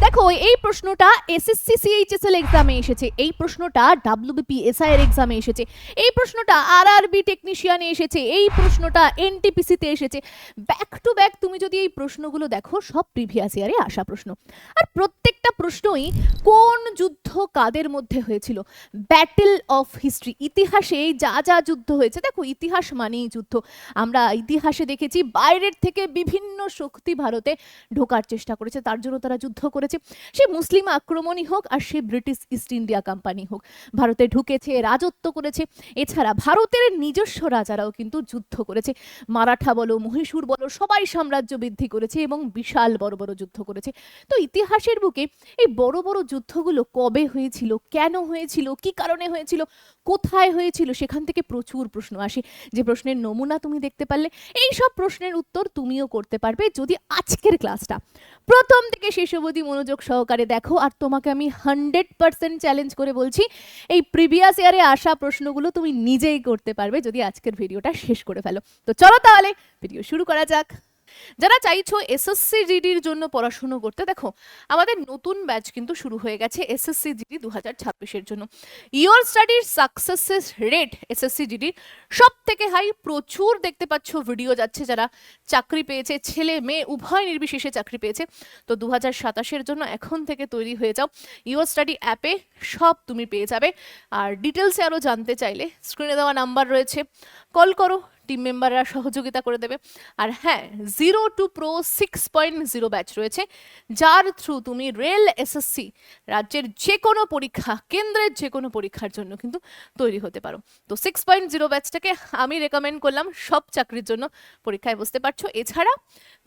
দেখো এই প্রশ্নটা এসএসসি সিএইচএসএল এক্সামে এসেছে, এই প্রশ্নটা ডাব্লিউবিপি এসআই এর এক্সামে এসেছে, এই প্রশ্নটা আরআরবি টেকনিশিয়ানে এসেছে, এই প্রশ্নটা এনটিপিসি তে এসেছে। ব্যাক টু ব্যাক তুমি যদি এই প্রশ্নগুলো দেখো সব প্রিভিয়াস ইয়ারে আসা প্রশ্ন, আর প্রত্যেকটা প্রশ্নই কোন যুদ্ধ কাদের মধ্যে হয়েছিল, ব্যাটল অফ হিস্ট্রি, ইতিহাসে যা যা যুদ্ধ হয়েছে। দেখো ইতিহাস মানেই যুদ্ধ, আমরা ইতিহাসে দেখেছি বাইরের থেকে বিভিন্ন শক্তি ভারতে ঢোকার চেষ্টা করেছে, তার জন্য তারা যুদ্ধ করেছে। সে মুসলিম আক্রমণই হোক আর সে ব্রিটিশ ইস্ট ইন্ডিয়া কোম্পানি হোক, ভারতে ঢুকেছে, রাজত্ব করেছে। এছাড়া ভারতের নিজস্ব রাজারাও কিন্তু যুদ্ধ করেছে, মারাঠা বলো, মহীশূর বলো, সবাই সাম্রাজ্য বৃদ্ধি করেছে এবং বিশাল বড় বড় যুদ্ধ করেছে। তো ইতিহাসের বুকে এই বড় বড় যুদ্ধগুলো কবে হয়েছিল, কেন হয়েছিল, কি কারণে হয়েছিল, কোথায় হয়েছিল, সেখান থেকে প্রচুর প্রশ্ন আসে। যে প্রশ্নের নমুনা তুমি দেখতে পারলে, এই সব প্রশ্নের উত্তর তুমিও করতে পারবে যদি আজকের ক্লাসটা প্রথম থেকে শেষ অবধি মনোযোগ সহকারে দেখো। আর তোমাকে আমি 100% চ্যালেঞ্জ করে বলছি, এই প্রিভিয়াস ইয়ারে আসা প্রশ্নগুলো তুমি নিজেই করতে পারবে যদি আজকের ভিডিওটা শেষ করে ফেলো। তো চলো তাহলে ভিডিও শুরু করা যাক। যারা চাইছো এসএসসি জিডির জন্য পড়াশুনো করতে, দেখো আমাদের নতুন ব্যাচ কিন্তু শুরু হয়ে গেছে এসএসসি জিডি 2026 জন্য। ইয়োর স্টাডির সাকসেস রেট এসএসসি জিডির সব থেকে হাই, প্রচুর দেখতে পাচ্ছ ভিডিও যাচ্ছে যারা চাকরি পেয়েছে, ছেলে মেয়ে উভয় নির্বিশেষে চাকরি পেয়েছে। তো 2027 জন্য এখন থেকে তৈরি হয়ে যাও, ইয়োর স্টাডি অ্যাপে সব তুমি পেয়ে যাবে। আর ডিটেলসে আরও জানতে চাইলে স্ক্রিনে দেওয়া নাম্বার রয়েছে, কল করো, টিম মেম্বাররা সহযোগিতা করে দেবে। আর হ্যাঁ, 0 to Pro 6.0 ব্যাচ রয়েছে, যার থ্রু তুমি রেল, এসএসসি, রাজ্যের যে কোনো পরীক্ষা, কেন্দ্রের যে কোনো পরীক্ষার জন্য কিন্তু তৈরি হতে পারো। তো 6.0 ব্যাচটাকে আমি রেকমেন্ড করলাম, সব চাকরির জন্য পরীক্ষায় বসতে পারছো। এছাড়া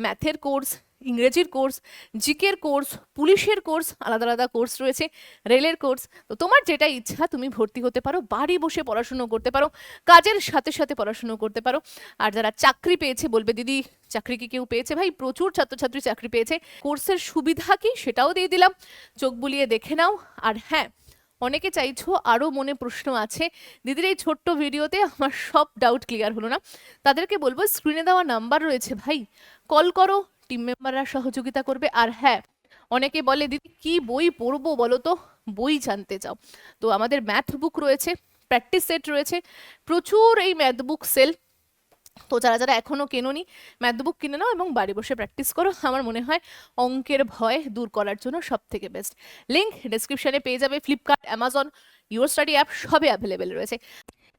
ম্যাথের কোর্স, ইংরেজির কোর্স, জিকের কোর্স, পুলিশের কোর্স, আলাদা আলাদা কোর্স রয়েছে, রেলের কোর্স। তো তোমার যেটা ইচ্ছা তুমি ভর্তি হতে পারো, বাড়ি বসে পড়াশুনো করতে পারো, কাজের সাথে সাথে পড়াশুনো করতে পারো। আর যারা চাকরি পেয়েছে বলবে দিদি চাকরি কি কেউ পেয়েছে? ভাই প্রচুর ছাত্রছাত্রী চাকরি পেয়েছে। কোর্সের সুবিধা কি সেটাও দিয়ে দিলাম, চোখ বুলিয়ে দেখে নাও। আর হ্যাঁ, অনেকে চাইছো, আরও মনে প্রশ্ন আছে, দিদির এই ছোট্ট ভিডিওতে আমার সব ডাউট ক্লিয়ার হলো না, তাদেরকে বলবো স্ক্রিনে দেওয়া নাম্বার রয়েছে ভাই, কল করো, টিম মেম্বাররা সহযোগিতা করবে। আর হ্যাঁ, অনেকে বলে দিদি কি বই পড়বো বলো তো, বই জানতে চাও, তো আমাদের ম্যাথ বুক রয়েছে, প্র্যাকটিস সেট রয়েছে, প্রচুর এই ম্যাথ বুক সেল। তো যারা যারা এখনো কেনোনি, ম্যাথ বুক কিনে নাও এবং বাড়ি বসে প্র্যাকটিস করো। আমার মনে হয় অঙ্কের ভয় দূর করার জন্য সব থেকে বেস্ট। লিঙ্ক ডেসক্রিপশনে পেয়ে যাবে, Flipkart, Amazon, your study app সবে অ্যাভেলেবেল রয়েছে।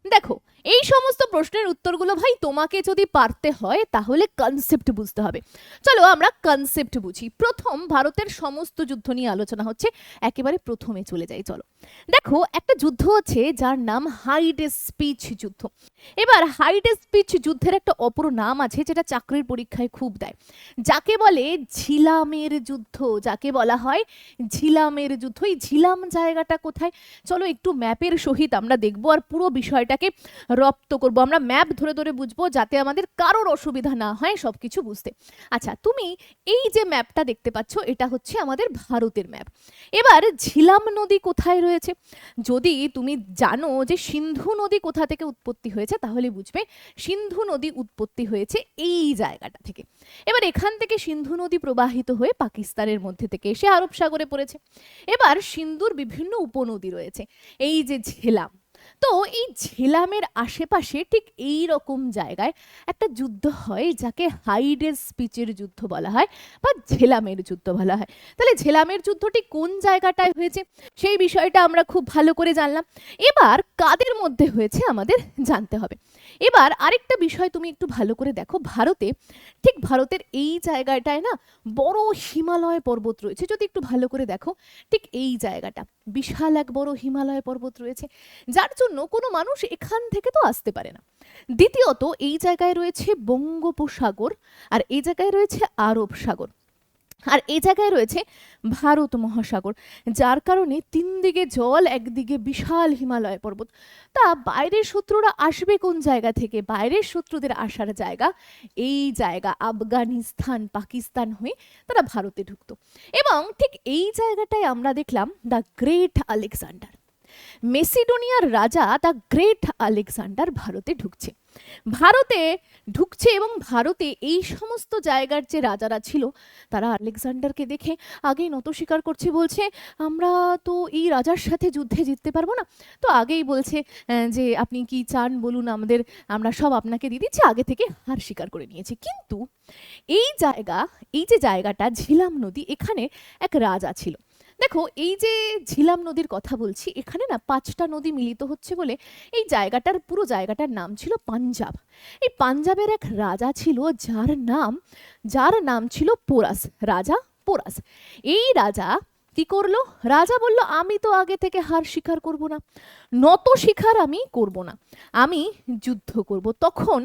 দেখো এই সমস্ত প্রশ্নের উত্তরগুলো ভাই তোমাকে যদি পারতে হয় তাহলে কনসেপ্ট বুঝতে হবে। চলো আমরা কনসেপ্ট বুঝি। প্রথম, ভারতের সমস্ত যুদ্ধ নিয়ে আলোচনা হচ্ছে, একেবারে প্রথমে চলে যাই। চলো দেখো, একটা যুদ্ধ আছে যার নাম হাইডেস স্পিচ যুদ্ধ। এবার হাইডেস স্পিচ যুদ্ধের একটা অপর নাম আছে যেটা চাকরির পরীক্ষায় খুব দেয়, যাকে বলে ঝিলামের যুদ্ধ, যাকে বলা হয় ঝিলামের যুদ্ধ। এই ঝিলাম জায়গাটা কোথায় চলো একটু ম্যাপের সহিত আমরা দেখবো, আর পুরো বিষয়টাকে রপ্ত করব, আমরা ম্যাপ ধরে ধরে বুঝবো যাতে আমাদের কারোর অসুবিধা না হয় সবকিছু বুঝতে। আচ্ছা, তুমি এই যে ম্যাপটা দেখতে পাচ্ছ, এটা হচ্ছে আমাদের ভারতের ম্যাপ। এবার ঝিলাম নদী কোথায় রয়েছে? যদি তুমি জানো যে সিন্ধু নদী কোথা থেকে উৎপত্তি হয়েছে তাহলে বুঝবে সিন্ধু নদী উৎপত্তি হয়েছে এই জায়গাটা থেকে। এবার এখান থেকে সিন্ধু নদী প্রবাহিত হয়ে পাকিস্তানের মধ্যে থেকে এসে আরব সাগরে পড়েছে। এবার সিন্ধুর বিভিন্ন উপনদী রয়েছে, এই যে ঝেলাম। তো এই ঝেলামের আশেপাশে ঠিক এই রকম জায়গায় একটা যুদ্ধ হয় যাকে হাইডেস স্পিচের যুদ্ধ বলা হয় বা ঝেলামের যুদ্ধ বলা হয়। তাহলে ঝেলামের যুদ্ধটি কোন জায়গাটায় হয়েছে সেই বিষয়টা আমরা খুব ভালো করে জানলাম। এবার কাদের মধ্যে হয়েছে আমাদের জানতে হবে। এবার আরেকটা বিষয় তুমি একটু ভালো করে দেখো, ভারতে ঠিক ভারতের এই জায়গাটায় না বড় হিমালয় পর্বত রয়েছে। যদি একটু ভালো করে দেখো, ঠিক এই জায়গাটা বিশাল এক বড় হিমালয় পর্বত রয়েছে, যার জন্য কোনো মানুষ এখান থেকে তো আসতে পারে না। দ্বিতীয়ত এই জায়গায় রয়েছে বঙ্গোপসাগর, আর এই জায়গায় রয়েছে আরব সাগর, আর এই জায়গায় রয়েছে ভারত মহাসাগর, যার কারণে তিন দিকে জল, একদিকে বিশাল হিমালয় পর্বত। তা বাইরের শত্রুরা আসবে কোন জায়গা থেকে? বাইরের শত্রুদের আসার জায়গা এই জায়গা, আফগানিস্তান, পাকিস্তান হয়ে তারা ভারতে ঢুকতো। এবং ঠিক এই জায়গাটায় আমরা দেখলাম দ্য গ্রেট আলেকজান্ডার, মেসিডোনিয়ার রাজা দ্য গ্রেট আলেকজান্ডার ভারতে ঢুকছে। ভারতে ঢুকছে এবং ভারতে এই সমস্ত জায়গার যে রাজারা ছিল তারা আলেকজান্ডারকে দেখে আগেই নত স্বীকার করছে, বলছে আমরা তো এই রাজার সাথে যুদ্ধে জিততে পারবো না। তো আগেই বলছে যে আপনি কি চান বলুন, আমরা সব আপনাকে দিয়ে দিচ্ছি, আগে থেকে হার স্বীকার করে নিয়েছি। কিন্তু এই যে জায়গাটা ঝিলাম নদী, এখানে এক রাজা ছিল। দেখো, এই যে ঝিলাম নদীর কথা বলছি, এখানে না 5টা নদী মিলিত হচ্ছে বলে এই পুরো জায়গাটার নাম ছিল পাঞ্জাব। এই পাঞ্জাবের এক রাজা ছিল যার নাম ছিল পোরাস, রাজা পোরাস। এই রাজা কি করলো? রাজা বলল আমি তো আগে থেকে হার স্বীকার করব না, নত স্বীকার আমি করব না, আমি যুদ্ধ করব। তখন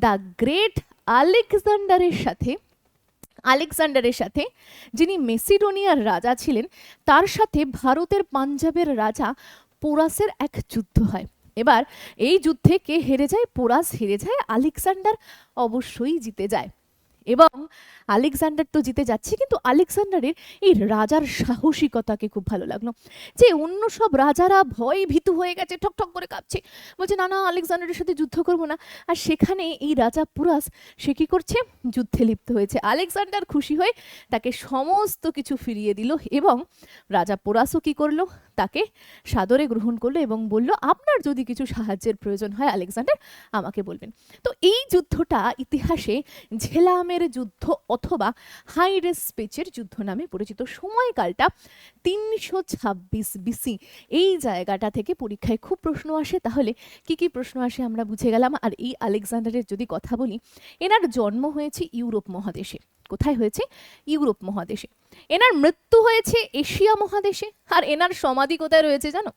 দ্য গ্রেট আলেকজান্ডারের সাথে যিনি মেসিডোনিয়ার রাজা ছিলেন, তার সাথে ভারতের পাঞ্জাবের রাজা পোরাসের এক যুদ্ধ হয়। এবার এই যুদ্ধে কে হেরে যায়? পোরাস হেরে যায়, আলেকজান্ডার অবশ্যই জিতে যায়। এবং আলেকজান্ডার তো জিতে যাচ্ছে, কিন্তু আলেকজান্ডারের এই রাজার সাহসিকতাকে খুব ভালো লাগলো, যে অন্য সব রাজারা ভয়ে ভীতু হয়ে গেছে, ঠক ঠক করে কাঁপছে, বলছে না না আলেকজান্ডারের সাথে যুদ্ধ করব না। আর সেখানে এই রাজা পোরাস সে কি করছে? যুদ্ধে লিপ্ত হয়েছে। আলেকজান্ডার খুশি হয়ে তাকে সমস্ত কিছু ফিরিয়ে দিল এবং রাজা পোরাসও কি করলো? তাকে সাদরে গ্রহণ করলো এবং বলল আপনার যদি কিছু সাহায্যের প্রয়োজন হয় আলেকজান্ডার, আমাকে বলবেন। তো এই যুদ্ধটা ইতিহাসে ঝেলামের যুদ্ধ অথবা হাইডেস স্পিচের যুদ্ধ নামে পরিচিত। সময়কালটা 326 বিসি। এই জায়গাটা থেকে পরীক্ষায় খুব প্রশ্ন আসে। তাহলে কি কি প্রশ্ন আসে আমরা বুঝে গেলাম। আর এই আলেকজান্ডারের যদি কথা বলি, এনার জন্ম হয়েছে ইউরোপ মহাদেশে। কোথায় হয়েছে? ইউরোপ মহাদেশে। এনার মৃত্যু হয়েছে এশিয়া মহাদেশে। আর এনার সমাধি কোথায় রয়েছে জানো?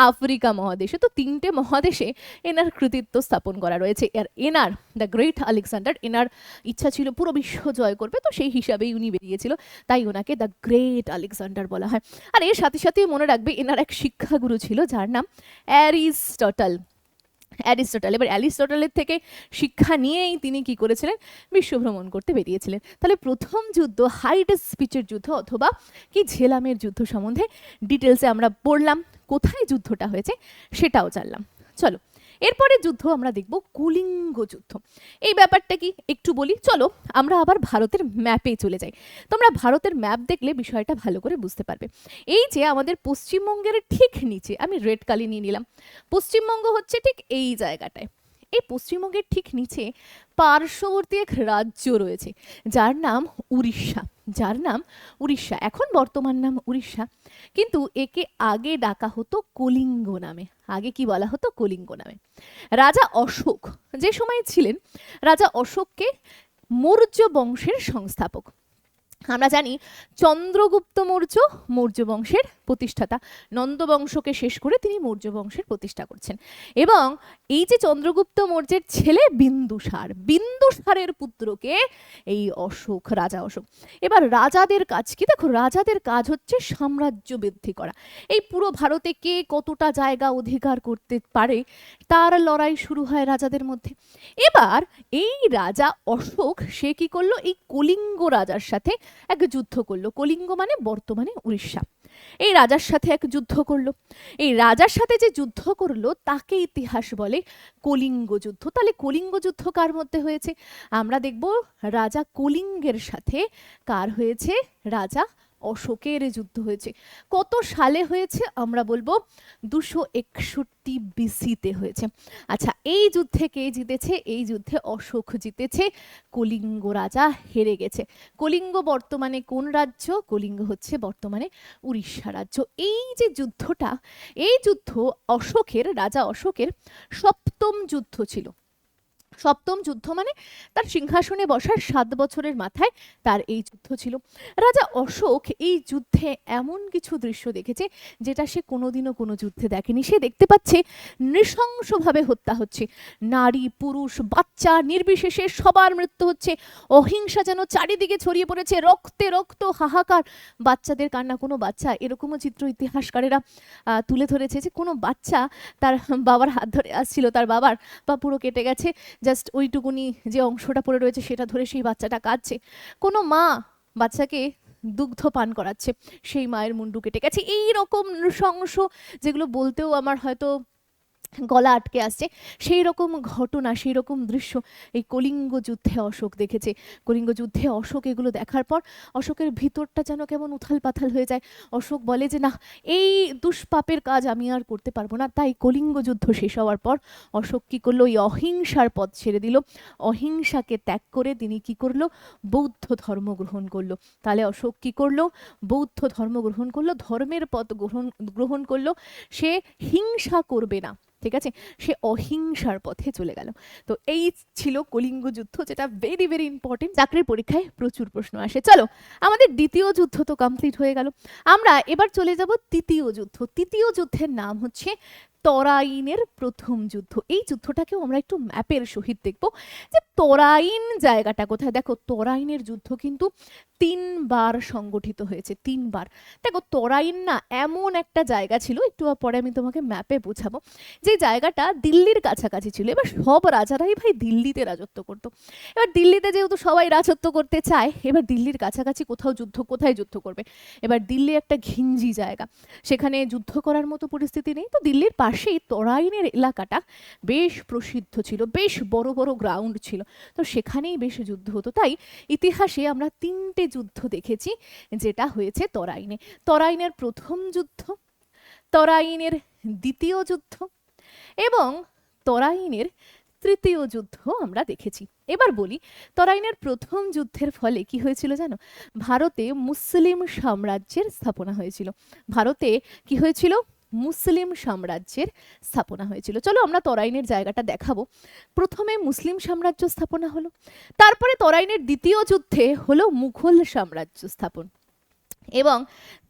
আফ্রিকা মহাদেশে। তো 3টে মহাদেশে এনার কৃতিত্ব স্থাপন করা রয়েছে। আর এনার দ্য গ্রেট আলেকজান্ডার, এনার ইচ্ছা ছিল পুরো বিশ্ব জয় করবে, তো সেই হিসাবেই উনি বেরিয়েছিল, তাই ওনাকে দ্য গ্রেট আলেকজান্ডার বলা হয়। আর এর সাথে সাথে মনে রাখবে এনার এক শিক্ষাগুরু ছিল যার নাম অ্যারিস্টটল। এবার অ্যারিস্টটলের থেকে শিক্ষা নিয়েই তিনি কি করেছিলেন? বিশ্ব ভ্রমণ করতে বেরিয়েছিলেন। তাহলে প্রথম যুদ্ধ হাইডেস স্পিচের যুদ্ধ অথবা কি ঝেলামের যুদ্ধ সম্বন্ধে ডিটেলসে আমরা পড়লাম, কোথায় যুদ্ধটা হয়েছে সেটাও জানলাম। চলো এরপরে যুদ্ধ আমরা দেখব কলিঙ্গ যুদ্ধ। এই ব্যাপারটা কি একটু বলি, চলো আমরা আবার ভারতের ম্যাপে চলে যাই। তোমরা ভারতের ম্যাপ দেখলে বিষয়টা ভালো করে বুঝতে পারবে। এই যে আমাদের পশ্চিমবঙ্গের ঠিক নিচে, আমি রেড কালি নিয়ে নিলাম, পশ্চিমবঙ্গ হচ্ছে ঠিক এই জায়গাটায়। এই পশ্চিমবঙ্গের ঠিক নিচে পার্শ্ববর্তী এক রাজ্য রয়েছে যার নাম উড়িষ্যা। এখন বর্তমান নাম উড়িষ্যা, কিন্তু একে আগে ডাকা হতো কলিঙ্গ নামে। আগে কি বলা হতো? কলিঙ্গ নামে। রাজা অশোক যে সময় ছিলেন, রাজা অশোককে মৌর্য বংশের সংস্থাপক। আমরা জানি চন্দ্রগুপ্ত মৌর্য বংশের প্রতিষ্ঠাতা, নন্দ বংশকে শেষ করে তিনি মৌর্য বংশের প্রতিষ্ঠা করছেন। এবং এই যে চন্দ্রগুপ্ত মৌর্যের ছেলে বিন্দুসারের পুত্রকে এই রাজা অশোক। এবার রাজাদের কাজ কি? দেখো, রাজাদের কাজ হচ্ছে সাম্রাজ্য বৃদ্ধি করা। এই পুরো ভারতে কে কতটা জায়গা অধিকার করতে পারে তার লড়াই শুরু হয় রাজাদের মধ্যে। এবার এই রাজা অশোক সে কি করলো? এই কলিঙ্গ রাজার সাথে এক যুদ্ধ করলো। কলিঙ্গ মানে বর্তমানে উড়িষ্যা। এই রাজার সাথে এক যুদ্ধ করলো। এই রাজার সাথে যে যুদ্ধ করলো তাকে ইতিহাস বলে কলিঙ্গ যুদ্ধ। তাহলে কলিঙ্গ যুদ্ধ কার মধ্যে হয়েছে? আমরা দেখব রাজা কলিঙ্গের সাথে কার হয়েছে? রাজা অশোকের যুদ্ধ হয়েছে। কত সালে হয়েছে? আমরা বলবো 261 বিসিতে হয়েছে। আচ্ছা, এই যুদ্ধে কে জিতেছে? এই যুদ্ধে অশোক জিতেছে, কলিঙ্গ রাজা হেরে গেছে। কলিঙ্গ বর্তমানে কোন রাজ্য? কলিঙ্গ হচ্ছে বর্তমানে উড়িষ্যা রাজ্য। এই যে যুদ্ধটা, এই যুদ্ধ রাজা অশোকের সপ্তম যুদ্ধ ছিল। সপ্তম যুদ্ধ মানে তার সিংহাসনে বসার 7 বছরের মাথায় তার এই যুদ্ধ ছিল। রাজা অশোক এই যুদ্ধে এমন কিছু দৃশ্য দেখেছে যেটা সে কোনোদিনও কোনো যুদ্ধে দেখেনি। সে দেখতে পাচ্ছে নৃশংসভাবে হত্যা হচ্ছে, নারী পুরুষ বাচ্চা নির্বিশেষে সবার মৃত্যু হচ্ছে, অহিংসা যেন চারিদিকে ছড়িয়ে পড়েছে, রক্তে রক্ত হাহাকার, বাচ্চাদের কান্না। কোনো বাচ্চা, এরকমও চিত্র ইতিহাসকারেরা তুলে ধরেছে যে কোনো বাচ্চা তার বাবার হাত ধরে আসছিল, তার বাবার পা পুরো কেটে গেছে, জাস্ট ওইটুকুনি যে অংশটা পড়ে রয়েছে সেটা ধরে সেই বাচ্চাটা কাঁদছে। কোনো মা বাচ্চাকে দুগ্ধ পান করাচ্ছে, সেই মায়ের মুন্ডু কেটে গেছে। এই রকম নৃশংস, যেগুলো বলতেও আমার হয়তো গলা আটকে আসছে, সেই রকম ঘটনা, সেই রকম দৃশ্য এই কলিঙ্গ যুদ্ধে অশোক দেখেছে। কলিঙ্গ যুদ্ধে অশোক এগুলো দেখার পর অশোকের ভিতরটা যেন কেমন উথাল পাথাল হয়ে যায়। অশোক বলে যে না, এই দুষ্পাপের কাজ আমি আর করতে পারবো না। তাই কলিঙ্গ যুদ্ধ শেষ হওয়ার পর অশোক কি করলো, এই অহিংসার পথ ছেড়ে দিল। অহিংসাকে ত্যাগ করে তিনি কি করলো, বৌদ্ধ ধর্ম গ্রহণ করলো। তাহলে অশোক কি করলো, বৌদ্ধ ধর্ম গ্রহণ করলো, ধর্মের পথ গ্রহণ করলো। সে হিংসা করবে না, ঠিক আছে, সে অহিংসার পথে চলে গেল। তো এই ছিল কলিঙ্গ যুদ্ধ, যেটা ভেরি ভেরি ইম্পর্টেন্ট, চাকরির পরীক্ষায় প্রচুর প্রশ্ন আসে। চলো, আমাদের দ্বিতীয় যুদ্ধ তো কমপ্লিট হয়ে গেল। আমরা এবার চলে যাব তৃতীয় যুদ্ধ। তৃতীয় যুদ্ধের নাম হচ্ছে তরাইনের প্রথম যুদ্ধ। এই যুদ্ধটাকেও আমরা একটু ম্যাপের সহিত দেখব যে তরাইন জায়গাটা কোথায়। দেখো, তরাইনের যুদ্ধ কিন্তু 3বার সংগঠিত হয়েছে, 3বার। দেখো, তরাইন না এমন একটা জায়গা ছিল, একটু পরে আমি তোমাকে ম্যাপে বোঝাবো, যে জায়গাটা দিল্লির কাছাকাছি ছিল। এবার সব রাজারাই ভাই দিল্লিতে রাজত্ব করতো। এবার দিল্লিতে যেহেতু সবাই রাজত্ব করতে চায়, এবার দিল্লির কাছাকাছি কোথাও যুদ্ধ, কোথায় যুদ্ধ করবে। এবার দিল্লি একটা ঘিঞ্জি জায়গা, সেখানে যুদ্ধ করার মতো পরিস্থিতি নেই। তো দিল্লির পাশেই তরাইনের এলাকাটা বেশ প্রসিদ্ধ ছিল, বেশ বড় বড় গ্রাউন্ড ছিল, তো সেখানেই বেশ যুদ্ধ হতো। তাই ইতিহাসে আমরা 3টে যুদ্ধ দেখেছি, যেটা হয়েছে তরাইনে। তরাইনের প্রথম যুদ্ধ, তরাইনের দ্বিতীয় যুদ্ধ এবং তরাইনের তৃতীয় যুদ্ধ আমরা দেখেছি। এবার বলি, তরাইনের প্রথম যুদ্ধের ফলে কি হয়েছিল জানো? ভারতে মুসলিম সাম্রাজ্যের স্থাপনা হয়েছিল। ভারতে কি হয়েছিল? মুসলিম সাম্রাজ্যের স্থাপনা হয়েছিল। চলো আমরা তরাইনের জায়গাটা দেখাবো। প্রথমে মুসলিম সাম্রাজ্য স্থাপনা হলো, তারপরে তরাইনের দ্বিতীয় যুদ্ধে হলো মুঘল সাম্রাজ্য স্থাপন, এবং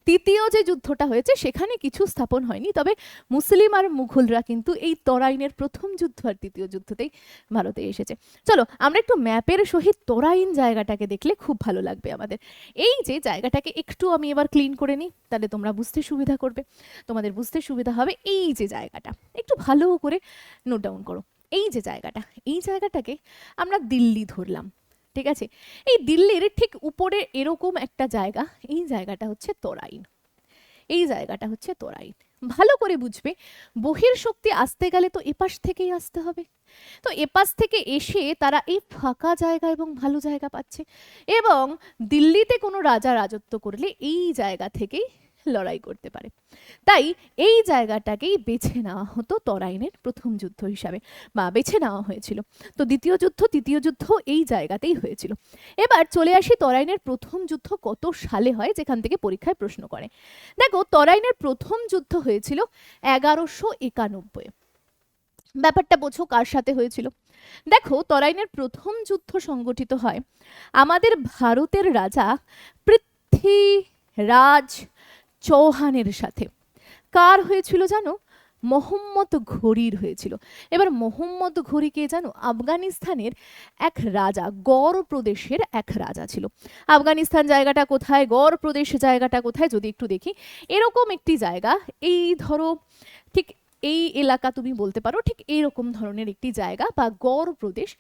তৃতীয় যে যুদ্ধটা হয়েছে সেখানে কিছু স্থাপন হয়নি, তবে মুসলিম আর মুঘলরা কিন্তু এই তরাইনের প্রথম যুদ্ধ আর তৃতীয় যুদ্ধতেই ভারতে এসেছে। চলো আমরা একটু ম্যাপের সহিত তরাইন জায়গাটাকে দেখলে খুব ভালো লাগবে আমাদের। এই যে জায়গাটাকে একটু আমি এবার ক্লিন করে নিই, তাহলে তোমরা বুঝতে সুবিধা করবে, তোমাদের বুঝতে সুবিধা হবে। এই যে জায়গাটা একটু ভালো করে নোট ডাউন করো। এই যে জায়গাটা, এই জায়গাটাকে আমরা দিল্লি ধরলাম, ঠিক আছে। এই দিল্লির ঠিক উপরে এরকম একটা জায়গা, এই জায়গাটা হচ্ছে তরাইন। এই জায়গাটা হচ্ছে তরাইন। ভালো করে বুঝবে, বহির শক্তি আসতে গেলে তো এপাশ থেকেই আসতে হবে। তো এপাশ থেকে এসে তারা এই ফাঁকা জায়গা এবং ভালো জায়গা পাচ্ছে, এবং দিল্লিতে কোনো রাজা রাজত্ব করলে এই জায়গা থেকেই লড়াই করতে পারে। তাই এই জায়গাটাকেই বেছে নেওয়া হতো তরাইনের প্রথম যুদ্ধ হিসাবে, বা বেছে নেওয়া হয়েছিল। তো দ্বিতীয় যুদ্ধ, তৃতীয় যুদ্ধ এই জায়গাতেই হয়েছিল। এবার চলে আসি তরাইনের প্রথম যুদ্ধ কত সালে হয়, যেখান থেকে পরীক্ষায় প্রশ্ন করে। দেখো, তরাইনের প্রথম যুদ্ধ হয়েছিল 1191। ব্যাপারটা বোঝো কার সাথে হয়েছিল। দেখো, তরাইনের প্রথম যুদ্ধ সংগঠিত হয় আমাদের ভারতের রাজা পৃথ্বীরাজ চৌহানের সাথে। কার হয়েছিল জানো? মোহাম্মদ ঘুরির হয়েছিল। এবার মোহাম্মদ ঘুরি কে জানো? আফগানিস্তানের এক রাজা, গড় প্রদেশের এক রাজা ছিল। আফগানিস্তান জায়গাটা কোথায়, গড় প্রদেশ জায়গাটা কোথায়, যদি একটু দেখি, এরকম একটি জায়গা, এই ধরো ঠিক এই এলাকা তুমি বলতে পারো, ঠিক এইরকম ধরনের একটি জায়গা বা গড় প্রদেশ।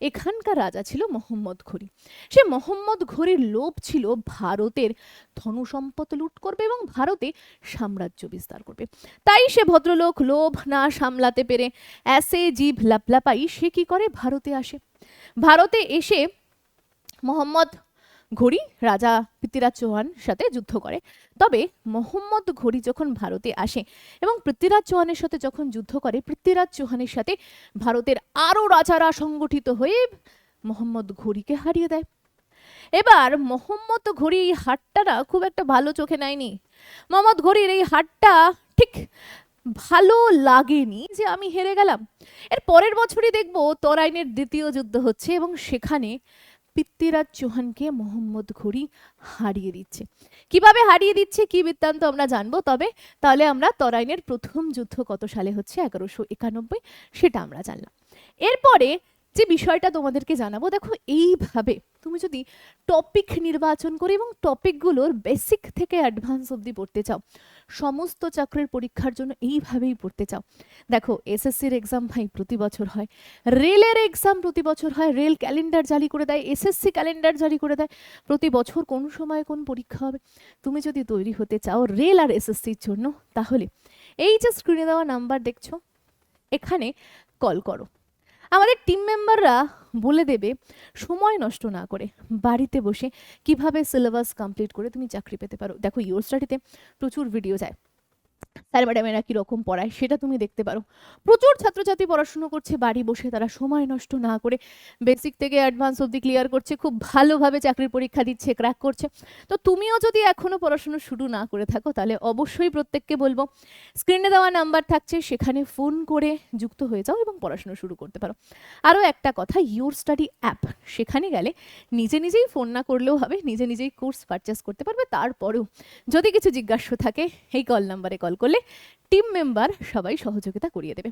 এখানকার রাজা ছিল মোহাম্মদ ঘুরি। সে মোহাম্মদ ঘুরির লোভ ছিল ভারতের ধন সম্পদ লুট করবে এবং ভারতে সাম্রাজ্য বিস্তার করবে। তাই সে ভদ্রলোক লোভ না সামলাতে পেরে এসে জিভ লাপলাপাই সে কি করে, ভারতে আসে। ভারতে এসে মোহাম্মদ ঘুরি রাজা পৃথ্বীরাজ চৌহান সাথে যুদ্ধ করে। তবে মোহাম্মদ ঘুরি যখন ভারতে আসে এবং পৃথ্বীরাজ চৌহানের সাথে যখন যুদ্ধ করে, পৃথ্বীরাজ চৌহানের সাথে ভারতের আরো রাজারা সংগঠিত হয়ে মোহাম্মদ ঘুরিকে হারিয়ে দেয়। এবার মোহাম্মদ ঘুরি এই হারটা না খুব একটা ভালো চোখে নেয়নি। মোহাম্মদ ঘুরির এই হারটা ঠিক ভালো লাগেনি যে আমি হেরে গেলাম। এর পরের বছরই দেখবো তরাইনের দ্বিতীয় যুদ্ধ হচ্ছে এবং সেখানে পৃথ্বীরাজ চৌহানকে মোহাম্মদ ঘুরি হারিয়ে দিচ্ছে। কিভাবে হারিয়ে দিচ্ছে, কি বৃত্তান্ত আমরা জানবো। তবে তাহলে আমরা তরাইনের প্রথম যুদ্ধ কত সালে হচ্ছে, 1191, সেটা আমরা জানলাম। এরপরে যে বিষয়টা তোমাদেরকে জানাবো, দেখো এইভাবে তুমি যদি টপিক নির্বাচন করে এবং টপিকগুলোর বেসিক থেকে অ্যাডভান্স অবধি পড়তে চাও, সমস্ত চাকরির পরীক্ষার জন্য এইভাবেই পড়তে চাও, দেখো এসএসসির এক্সাম ভাই প্রতি বছর হয়, রেলের এক্সাম প্রতি বছর হয়, রেল ক্যালেন্ডার জারি করে দেয়, এসএসসি ক্যালেন্ডার জারি করে দেয়, প্রতি বছর কোন সময় কোন পরীক্ষা হবে। তুমি যদি তৈরি হতে চাও রেল আর এসএসসির জন্য, তাহলে এই যে স্ক্রিনে দেওয়া নাম্বার দেখছো, এখানে কল করো। আমাদের টিম মেম্বাররা বলে দেবে সময় নষ্ট না করে বাড়িতে বসে কিভাবে সিলেবাস কমপ্লিট করে তুমি চাকরি পেতে পারো। দেখো ইওর স্টাডিতে প্রচুর ভিডিও যায়, স্যার ম্যাডামেরা কীরকম পড়ায় সেটা তুমি দেখতে পারো। প্রচুর ছাত্রছাত্রী পড়াশুনো করছে বাড়ি বসে, তারা সময় নষ্ট না করে বেসিক থেকে অ্যাডভান্স অবধি ক্লিয়ার করছে, খুব ভালোভাবে চাকরির পরীক্ষা দিচ্ছে, ক্র্যাক করছে। তো তুমিও যদি এখনও পড়াশুনো শুরু না করে থাকো তাহলে অবশ্যই প্রত্যেককে বলবো স্ক্রিনে দেওয়া নাম্বার থাকছে, সেখানে ফোন করে যুক্ত হয়ে যাও এবং পড়াশুনো শুরু করতে পারো। আরও একটা কথা, ইওর স্টাডি অ্যাপ, সেখানে গেলে নিজে নিজেই ফোন না করলেও হবে, নিজে নিজেই কোর্স পারচেস করতে পারবে। তারপরেও যদি কিছু জিজ্ঞাসা থাকে এই কল নাম্বারে কল করলে টিম মেম্বার সবাই সহযোগিতা করিয়ে দেবে।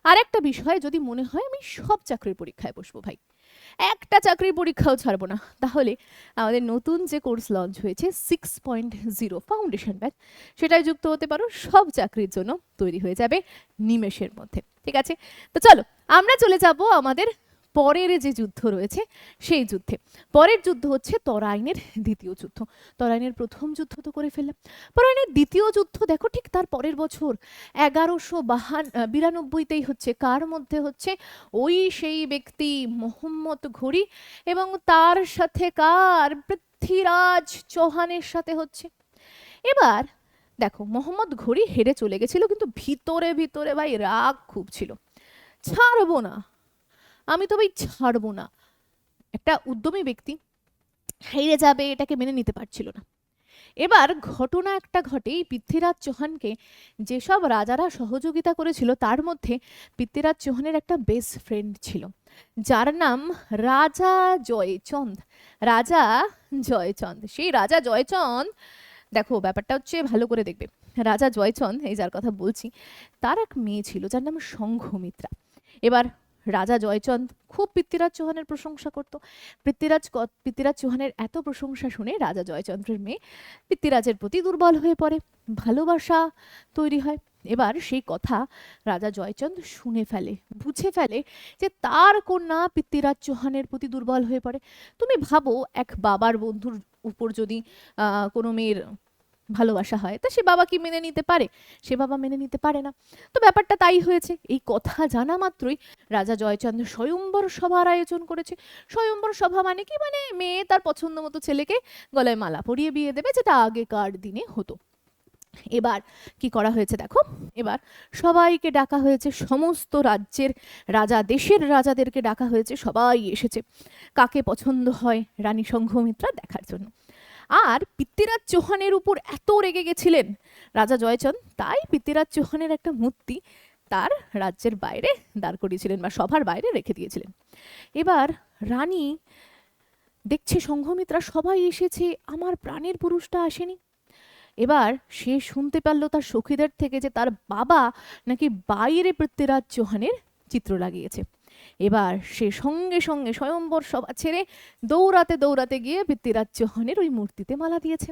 আর একটা বিষয়, যদি মনে হয় আমি সব চাকরির পরীক্ষায় বসবো ভাই, একটা চাকরির পরীক্ষাও ছাড়বো না, তাহলে আমাদের নতুন যে কোর্স লঞ্চ হয়েছে 6.0 ফাউন্ডেশন ব্যাচ, সেটাই যুক্ত হতে পারো। সব চাকরির জন্য তৈরি হয়ে যাবে নিমেষের মধ্যে। ঠিক আছে, তো চলো আমরা চলে যাব আমাদের পরের যে যুদ্ধ রয়েছে সেই যুদ্ধে। পরের যুদ্ধ হচ্ছে তরাইনের দ্বিতীয় যুদ্ধ। তরাইনের প্রথম যুদ্ধ তো করে ফেললাম, তরাইনের দ্বিতীয় যুদ্ধ দেখো ঠিক তার পরের বছর 1192তেই হচ্ছে। কার মধ্যে হচ্ছে? ওই সেই ব্যক্তি মোহাম্মদ ঘুরি এবং তার সাথে কার? পৃথ্বীরাজ চৌহানের সাথে হচ্ছে। এবার দেখো মোহাম্মদ ঘুরি হেরে চলে গেছিল, কিন্তু ভিতরে ভিতরে ভাই রাগ খুব ছিল, ছাড়বো না আমি তো ভাই ছাড়বো না। একটা উদ্যমী ব্যক্তি হেরে যাবে এটাকে মেনে নিতে পারছিল না। এবার ঘটনা একটা ঘটে, পৃথ্বীরাজ চৌহানকে যেসব রাজারা সহযোগিতা করেছিল তার মধ্যে পৃথ্বীরাজ চৌহানের একটা বেস্ট ফ্রেন্ড ছিল, যার নাম রাজা জয়চন্দ। রাজা জয়চন্দ, সেই রাজা জয়চন্দ, দেখো ব্যাপারটা হচ্ছে ভালো করে দেখবে। রাজা জয়চন্দ, এই যার কথা বলছি, তার এক মেয়ে ছিল যার নাম সংঘমিত্রা। এবার রাজা জয়চন্দ খুব পৃথ্বীরাজ চৌহানের প্রশংসা করত। পৃথ্বীরাজ চৌহানের এত প্রশংসা শুনে রাজা জয়চন্দ্রের মেয়ে পৃথ্বীরাজের প্রতি দুর্বল হয়ে পড়ে, ভালোবাসা তৈরি হয়। এবার সেই কথা রাজা জয়চন্দ শুনে ফেলে, বুঝে ফেলে যে তার কন্যা পৃথ্বীরাজ চৌহানের প্রতি দুর্বল হয়ে পড়ে। তুমি ভাবো এক বাবার বন্ধুর উপর যদি কোনো মেয়ের ভালোবাসা হয়, তা সে বাবা কি মেনে নিতে পারে? সে বাবা মেনে নিতে পারে না। তো ব্যাপারটা তাই হয়েছে। এই কথা জানা মাত্রই রাজা জয়চন্দ স্বয়ম্বর সভার আয়োজন করেছে। স্বয়ম্বর সভা মানে কি? মানে মেয়ে তার পছন্দ মতো ছেলেকে গলায় মালা পরিয়ে বিয়ে দেবে, যেটা আগেকার দিনে হতো। এবার কি করা হয়েছে দেখো, এবার সবাইকে ডাকা হয়েছে, সমস্ত রাজ্যের রাজা, দেশের রাজাদেরকে ডাকা হয়েছে, সবাই এসেছে কাকে পছন্দ হয় রানী সংঘমিত্রা দেখার জন্য। আর পৃথ্বীরাজ চৌহানের উপর এত রেগে গেছিলেন রাজা জয়চন্দ, তাই পৃথ্বীরাজ চৌহানের একটা মূর্তি তার রাজ্যের বাইরে দাঁড় করিয়েছিলেন বা সভার বাইরে রেখে দিয়েছিলেন। এবার রানী দেখছে সংঘমিত্রা সবাই এসেছে, আমার প্রাণের পুরুষটা আসেনি। এবার সে শুনতে পারলো তার সখীদের থেকে যে তার বাবা নাকি বাইরে পৃথ্বীরাজ চৌহানের চিত্র লাগিয়েছে। এবার সে সঙ্গে সঙ্গে স্বয়ম্বর সভা ছেড়ে দৌড়াতে দৌড়াতে গিয়ে পৃথ্বীরাজ চৌহানের ওই মূর্তিতে মালা দিয়েছে।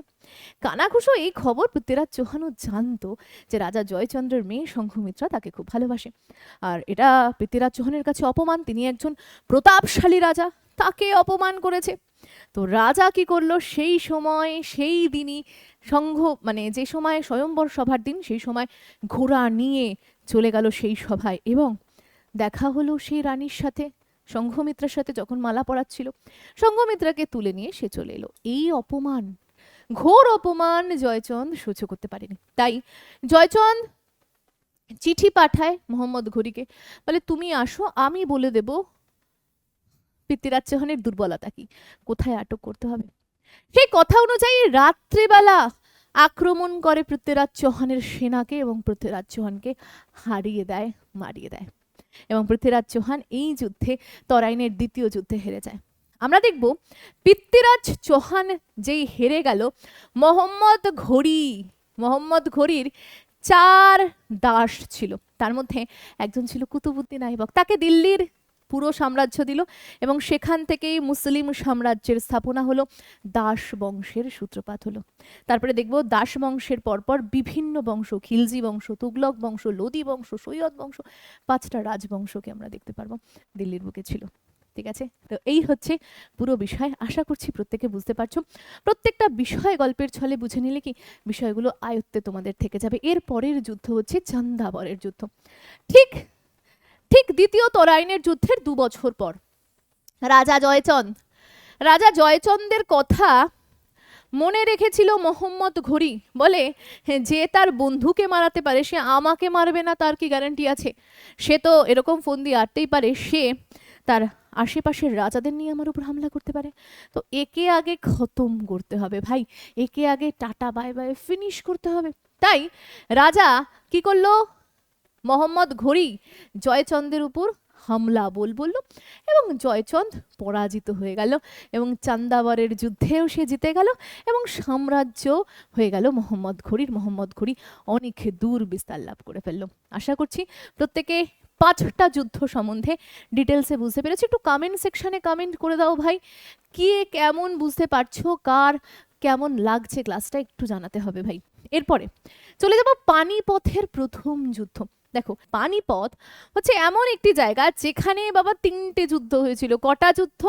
কানাঘুষো এই খবর পৃথ্বীরাজ চৌহানও জানতো যে রাজা জয়চন্দ্রের মেয়ে সংঘমিত্রা তাকে খুব ভালোবাসে, আর এটা পৃথ্বীরাজ চৌহানের কাছে অপমান। তিনি একজন প্রতাপশালী রাজা, তাকে অপমান করেছে। তো রাজা কি করলো, সেই সময় সেই দিনই মানে যে সময় স্বয়ম্বর সভার দিন, সেই সময় ঘোড়া নিয়ে চলে গেল সেই সভায় এবং দেখা হলো সেই রানীর সাথে, সংঘমিত্রার সাথে যখন মালা পরাচ্ছিল। সংঘমিত্রাকে তুলে নিয়ে সে চলে এলো। এই অপমান, ঘোর অপমান জয়চন্দ সহ্য করতে পারেনি। তাই জয়চন্দ চিঠি পাঠায় মোহাম্মদ ঘুরিকে, বলে তুমি আসো, আমি বলে দেব পৃথ্বীরাজ চৌহানের দুর্বলতা কি, কোথায় আটক করতে হবে। সেই কথা অনুযায়ী রাত্রিবেলা আক্রমণ করে পৃথ্বীরাজ চৌহানের সেনাকে এবং পৃথ্বীরাজ চৌহানকে হারিয়ে দেয়, মারিয়ে দেয়। এবং পৃথ্বীরাজ চৌহান এই যুদ্ধে, তরাইনের দ্বিতীয় যুদ্ধে হেরে যায়। আমরা দেখব পৃথ্বীরাজ চৌহান যেই হেরে গেল, মোহাম্মদ ঘুরির 4 দাস ছিল, তার মধ্যে একজন ছিল কুতুবউদ্দিন আইবক। তাকে দিল্লির পুরো সাম্রাজ্য দিল এবং সেখান থেকেই মুসলিম সাম্রাজ্যের স্থাপনা হলো, দাস বংশের সূত্রপাত হলো। তারপরে দেখব দাস বংশের পরপর বিভিন্ন বংশ, খিলজি বংশ, তুগলক বংশ, লোদি বংশ, সৈয়দ বংশ, 5টা রাজবংশকে আমরা দেখতে পারবো দিল্লির বুকে ছিল। ঠিক আছে, তো এই হচ্ছে পুরো বিষয়। আশা করছি প্রত্যেকে বুঝতে পারছো। প্রত্যেকটা বিষয় গল্পের ছলে বুঝে নিলে কি বিষয়গুলো আয়ত্তে তোমাদের থেকে যাবে। এর পরের যুদ্ধ হচ্ছে চন্দাবরের যুদ্ধ। ঠিক ঠিক দ্বিতীয় তরাইনের যুদ্ধের 2 বছর পর রাজা জয়চন্দের কথা মনে রেখেছিল মোহাম্মদ ঘুরি। বলে যে তার বন্ধুকে মারাতে পারে সে আমাকে মারবে না, তার কি গ্যারান্টি আছে? সে তো এরকম ফোন দিয়ে আটতেই পারে, সে তার আশেপাশের রাজাদের নিয়ে আমার উপর হামলা করতে পারে। তো একে আগে খতম করতে হবে ভাই, একে আগে টাটা বাই বাই ফিনিশ করতে হবে। তাই রাজা কি করলো? মোহাম্মদ ঘুরি জয়চন্দের উপর হামলা বলল এবং জয়চন্দ পরাজিত হয়ে গেল এবং চান্দাবরের যুদ্ধেও সে জিতে গেল এবং সাম্রাজ্য হয়ে গেল মোহাম্মদ ঘুরি অনেক দূর বিস্তার লাভ করে ফেললো। আশা করছি প্রত্যেকে 5টা যুদ্ধ সম্বন্ধে ডিটেলসে বুঝতে পেরেছি। একটু কমেন্ট সেকশনে কমেন্ট করে দাও ভাই, কে কেমন বুঝতে পারছো, কার কেমন লাগছে ক্লাসটা একটু জানাতে হবে ভাই। এরপরে চলে যাব পানিপথের প্রথম যুদ্ধ। দেখো, পানিপথ হচ্ছে এমন একটি জায়গা যেখানে বাবা 3টে যুদ্ধ হয়েছিল। কটা যুদ্ধ?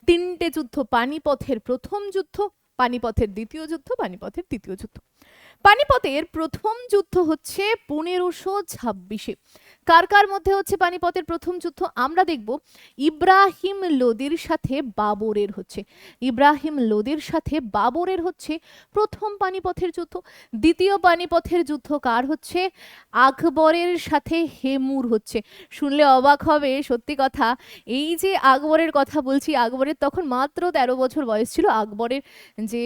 3টে যুদ্ধ। পানিপথের প্রথম যুদ্ধ, পানিপথের দ্বিতীয় যুদ্ধ, পানিপথের তৃতীয় যুদ্ধ। পানিপথের প্রথম যুদ্ধ হচ্ছে 1526-এ। কার কার মধ্যে হচ্ছে পানিপথের প্রথম যুদ্ধ? আমরা দেখব ইব্রাহিম লোদির সাথে বাবরের হচ্ছে। ইব্রাহিম লোদির সাথে বাবরের হচ্ছে প্রথম পানিপথের যুদ্ধ। দ্বিতীয় পানিপথের যুদ্ধ কার হচ্ছে? আকবরের সাথে হেমুর হচ্ছে। শুনলে অবাক হবে, সত্যি কথা। এই যে আকবরের কথা বলছি, আকবরের তখন মাত্র 13 বছর বয়স ছিল। আকবরের যে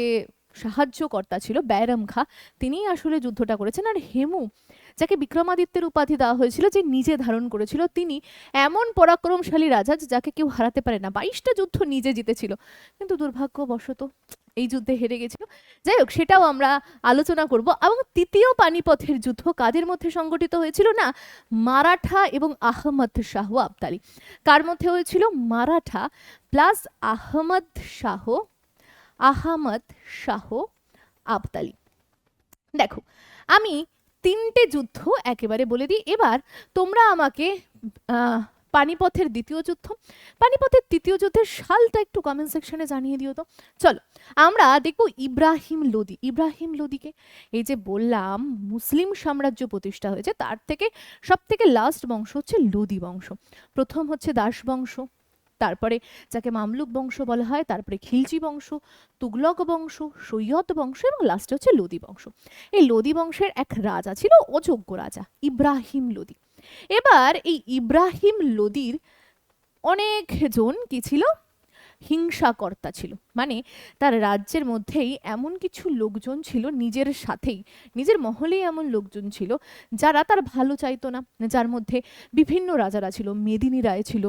সাহায্যকর্তা ছিল ব্যারাম খা, তিনি আসলে যুদ্ধটা করেছেন। আর হেমু, যাকে বিক্রমাদিত্যের উপাধি দেওয়া হয়েছিল, যে নিজে ধারণ করেছিল, তিনি এমন পরাক্রমশালী রাজা যাকে কেউ হারাতে পারে না। 22টা যুদ্ধ নিজে জিতেছিল, কিন্তু দুর্ভাগ্যবশত এই যুদ্ধে হেরে গেছিল। যাই হোক, সেটাও আমরা আলোচনা করব। এবং তৃতীয় পানিপথের যুদ্ধ কাদের মধ্যে সংগঠিত হয়েছিল? না, মারাঠা এবং আহমদ শাহ আবদালি। কার মধ্যে হয়েছিল? মারাঠা প্লাস আহমদ শাহ আবদালি। দেখো, আমি 3টে যুদ্ধ একেবারে বলে দিই। এবার তোমরা আমাকে পানিপথের দ্বিতীয় যুদ্ধ, পানিপথের তৃতীয় যুদ্ধের সালটা একটু কমেন্ট সেকশনে জানিয়ে দিও তো। চলো আমরা দেখব ইব্রাহিম লোদি। ইব্রাহিম লোদিকে, এই যে বললাম মুসলিম সাম্রাজ্য প্রতিষ্ঠা হয়েছে, তার থেকে সব থেকে লাস্ট বংশ হচ্ছে লোদি বংশ। প্রথম হচ্ছে দাস বংশ, তারপরে যাকে মামলুক বংশ বলা হয়, তারপরে খিলজি বংশ, তুগলক বংশ, সৈয়দ বংশ এবং লাস্টে হচ্ছে লোদি বংশ। এই লোদি বংশের এক রাজা ছিল, অযোগ্য রাজা, ইব্রাহিম লোদি। এবার এই ইব্রাহিম লোদির অনেকজন কি ছিল? হিংসাকর্তা ছিল। মানে তার রাজ্যের মধ্যেই এমন কিছু লোকজন ছিল, নিজের সাথেই, নিজের মহলেই এমন লোকজন ছিল যারা তার ভালো চাইতো না। যার মধ্যে বিভিন্ন রাজারা ছিল, মেদিনী রায় ছিল,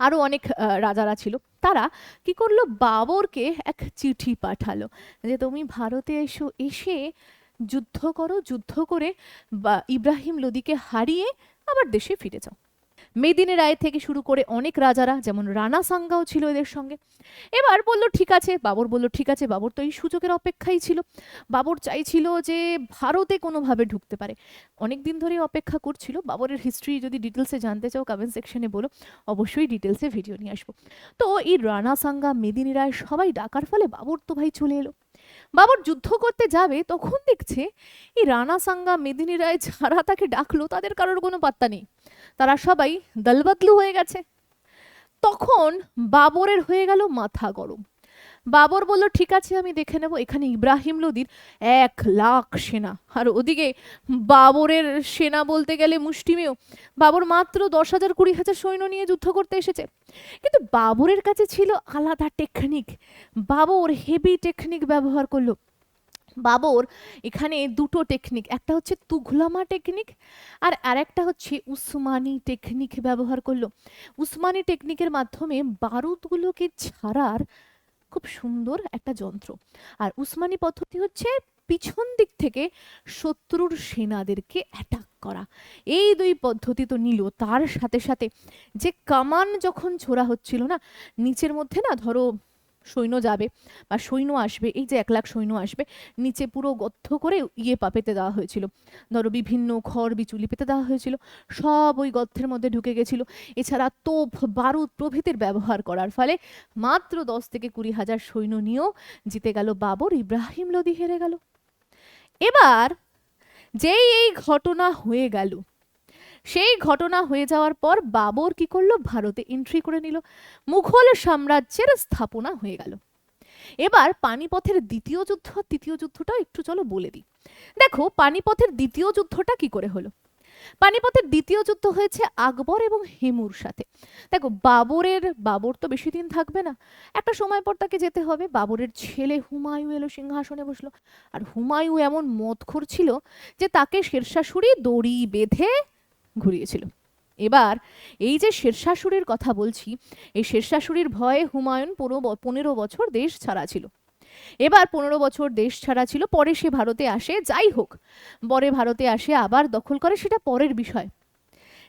আরো অনেক রাজারা ছিল। তারা কি করলো? বাবরকে এক চিঠি পাঠালো যে তুমি ভারতে এসো, এসে যুদ্ধ করো, যুদ্ধ করে বা ইব্রাহিম লোদিকে হারিয়ে আবার দেশে ফিরে যাও। মেদিনী রায় থেকে শুরু করে অনেক রাজারা, যেমন রানা সাঙ্গাও ছিল এদের সঙ্গে। এবার বলল ঠিক আছে, বাবর বলল ঠিক আছে। বাবর তো এই সুযোগের অপেক্ষাই ছিল। বাবর চাইছিল যে ভারতে কোনোভাবে ঢুকতে পারে, অনেক দিন ধরে অপেক্ষা করছিল। বাবরের হিস্ট্রি যদি ডিটেলসে জানতে চাও কমেন্ট সেকশনে বলো, অবশ্যই ডিটেলসে ভিডিও নিয়ে আসবো। তো এই রানা সাঙ্গা, মেদিনী রায় সবাই ডাকার ফলে বাবর তো ভাই চলে এলো। বাবর যুদ্ধ করতে যাবে, তখন দেখছে এই রানা সাঙ্গা, মেদিনী রায় যারা তাকে ডাকলো তাদের কারোর কোনো পাত্তা নেই, তারা সবাই দলবদলু হয়ে গেছে। তখন বাবরের হয়ে গেল মাথা গরম। বাবর বলল ঠিক আছে, আমি দেখে নেব। এখানে ইব্রাহিম লোদির 1 লাখ সেনা, আর ওদিকে বাবরের সেনা বলতে গেলে মুষ্টিমেয়। বাবর মাত্র 10,000 20,000 সৈন্য নিয়ে যুদ্ধ করতে এসেছে। কিন্তু বাবরের কাছে ছিল আলাদা টেকনিক। বাবর হেভি টেকনিক ব্যবহার করলো। বাবর এখানে 2টো টেকনিক, একটা হচ্ছে তুঘলমা টেকনিক আর আরেকটা হচ্ছে উসমানি টেকনিক ব্যবহার করলো। উসমানি টেকনিকের মাধ্যমে বারুদগুলোকে ছাড়ার খুব সুন্দর একটা যন্ত্র। আর উসমানি পদ্ধতি হচ্ছে পিছন দিক থেকে শত্রুর সেনাদেরকে অ্যাটাক করা। এই 2 পদ্ধতি তো নিল, তার সাথে সাথে যে কামান যখন ছোড়া হচ্ছিল না, নিচের মধ্যে না ধরো সৈন্য যাবে বা সৈন্য আসবে, এই যে 1 লাখ সৈন্য আসবে, নিচে পুরো গর্ত করে পেতে দেওয়া হয়েছিল, ধরো বিভিন্ন খড় বিচুলি পেতে দেওয়া হয়েছিল, সব ওই গর্তের মধ্যে ঢুকে গেছিল। এছাড়া তোপ বারুদ প্রভৃতির ব্যবহার করার ফলে মাত্র 10 থেকে 20,000 সৈন্য নিয়েও জিতে গেল বাবর, ইব্রাহিম লোদি হেরে গেল। এবার যেই এই ঘটনা হয়ে গেল, সেই ঘটনা হয়ে যাওয়ার পর বাবর কি করলো, ভারতে এন্ট্রি করে নিল, মুঘল সাম্রাজ্যের স্থাপনা হয়ে গেল। এবার পানিপথের দ্বিতীয় যুদ্ধ, তৃতীয় যুদ্ধটা একটু চলো বলে দিই। দেখো পানিপথের দ্বিতীয় যুদ্ধটা কি করে হলো। পানিপথের দ্বিতীয় যুদ্ধ হয়েছে আকবর এবং হেমুর সাথে। দেখো বাবর তো বেশি দিন থাকবে না, একটা সময় পর তাকে যেতে হবে। বাবরের ছেলে হুমায়ু এলো, সিংহাসনে বসলো। আর হুমায়ু এমন মদখোর ছিল যে তাকে শেরশাহ সূরি দড়ি বেঁধে ঘুরিয়েছিল। এবার এই যে শেরশাহ সূরির কথা বলছি, এই শেরশাহ সূরির ভয়ে হুমায়ুন পুরো 15 বছর দেশ ছাড়া ছিল। এবার 15 বছর দেশ ছাড়া ছিল, পরে সে ভারতে আসে, যাই হোক পরে ভারতে আসে আবার দখল করে, সেটা পরের বিষয়।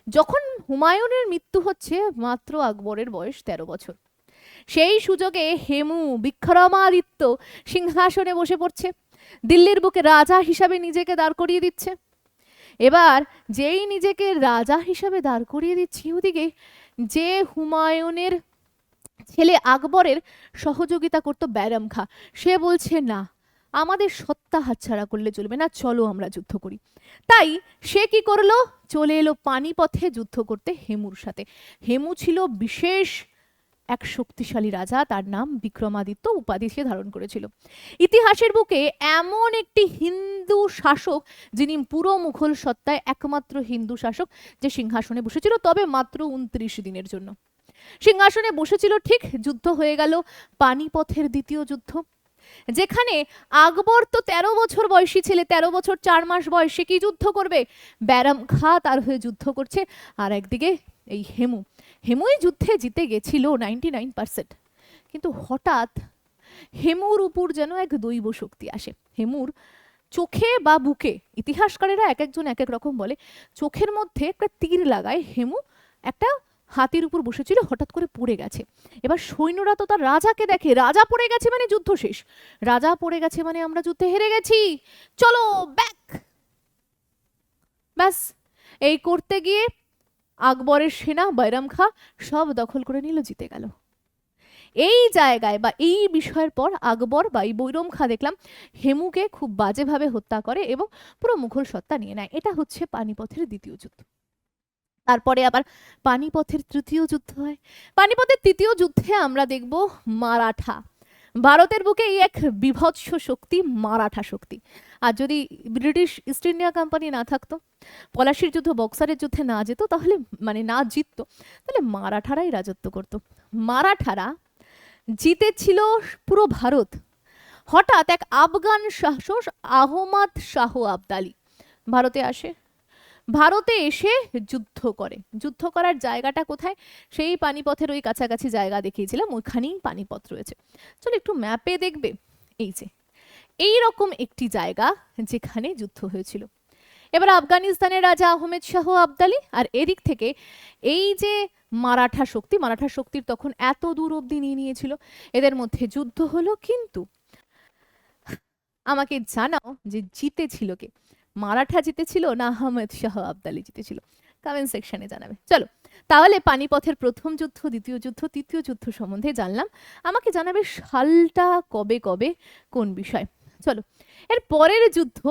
যখন হুমায়ুনের মৃত্যু হচ্ছে, মাত্র আকবরের বয়স 13 বছর। সেই সুযোগে হেমু বিক্রমাদিত্য সিংহাসনে বসে পড়ছে, দিল্লির বুকে রাজা হিসাবে নিজেকে দাঁড় করিয়ে দিচ্ছে। এবার যেই নিজেকে রাজা হিসাবে দাঁড় করিয়ে দিচ্ছে, ওদিকে যে হুমায়ুনের ছেলে আকবরের সহযোগিতা করতো ব্যারাম খাঁ, সে বলছে না, আমাদের সত্তা হাতছাড়া করলে চলবে না, চলো আমরা যুদ্ধ করি। তাই সে কি করলো, চলে এলো পানিপথে যুদ্ধ করতে হেমুর সাথে। হেমু ছিল বিশেষ এক শক্তিশালী রাজা, তার নাম বিক্রমাদিত্য উপাধি সে ধারণ করেছিল। ইতিহাসের বুকে এমন একটি হিন্দু শাসক, যিনি পুরো মুঘল সত্তায় একমাত্র হিন্দু শাসক যে সিংহাসনে বসেছিল, তবে মাত্র 29 দিনের জন্য সিংহাসনে বসেছিল। ঠিক যুদ্ধ হয়ে গেল পানিপথের দ্বিতীয় যুদ্ধ, যেখানে আকবর তো 13 বছর বয়সী ছেলে, 13 বছর 4 মাস বয়স, সে কি যুদ্ধ করবে, ব্যারাম খাঁ তার হয়ে যুদ্ধ করছে। আর একদিকে এই হেমুই যুদ্ধে জিতে গেছিল 99%। কিন্তু হঠাৎ হেমুর উপর যেন এক দৈব শক্তি আসে। হেমুর চোখে বা বুকে, ইতিহাসকারেরা এক একজন এক এক রকম বলে, চোখের মধ্যে একটা তীর লাগায়। হেমু একটা হাতির উপর বসেছিল, হঠাৎ করে পড়ে গেছে। এবার সৈন্যরা তো তার রাজাকে দেখে, রাজা পড়ে গেছে মানে যুদ্ধ শেষ, রাজা পড়ে গেছে মানে আমরা যুদ্ধে হেরে গেছি, চলো ব্যাক। ব্যাস এই করতে গিয়ে আকবরের সেনা বাইরাম খাঁ সব দখল করে নিল, জিতে গেল। এই জায়গায় বা এই বিষয়ের পর আকবর বা এই বৈরম খাঁ দেখলাম হেমুকে খুব বাজেভাবে হত্যা করে এবং পুরো মুঘল সত্তা নিয়ে নেয়। এটা হচ্ছে পানিপথের দ্বিতীয় যুদ্ধ। তারপরে আবার পানিপথের তৃতীয় যুদ্ধ হয়। পানিপথের তৃতীয় যুদ্ধে আমরা দেখব মারাঠা, ভারতের বুকে এই এক বিভৎস শক্তি মারাঠা শক্তি। আর যদি ব্রিটিশ ইস্ট ইন্ডিয়া কোম্পানি না থাকতো, পলাশির যুদ্ধ বক্সারের যুদ্ধে না যেত, তাহলে মানে না জিততো, তাহলে মারাঠারাই রাজত্ব করত। মারাঠারা জিতেছিল পুরো ভারত। হঠাৎ এক আফগান শাসক আহমদ শাহ আবদালি ভারতে আসে, ভারতে এসে যুদ্ধ করে। যুদ্ধ করার জায়গাটা কোথায়, সেই পানিপথের ওই কাছাকাছি জায়গা দেখিয়েছিলাম, ওইখানেই পানিপথ রয়েছে। চলো একটু ম্যাপে দেখবে, এই যে এই রকম একটি জায়গা যেখানে যুদ্ধ হয়েছিল। এবার আফগানিস্তানের রাজা আহমেদ শাহ আবদালি, আর এদিক থেকে এই যে মারাঠা শক্তি, মারাঠা শক্তির তখন এত দূর অব্দি নিয়ে নিয়েছিল, এদের মধ্যে যুদ্ধ হলো। কিন্তু আমাকে জানাও যে জিতেছিল কে, মারাঠা জিতেছিল না আহমেদ শাহ আবদালি জিতেছিল, কমেন্ট সেকশনে জানাবে। চলো তাহলে পানিপথের প্রথম যুদ্ধ, দ্বিতীয় যুদ্ধ, তৃতীয় যুদ্ধ সম্বন্ধে জানলাম। আমাকে জানাবে সালটা কবে কবে কোন বিষয়। চলো এর পরের যুদ্ধ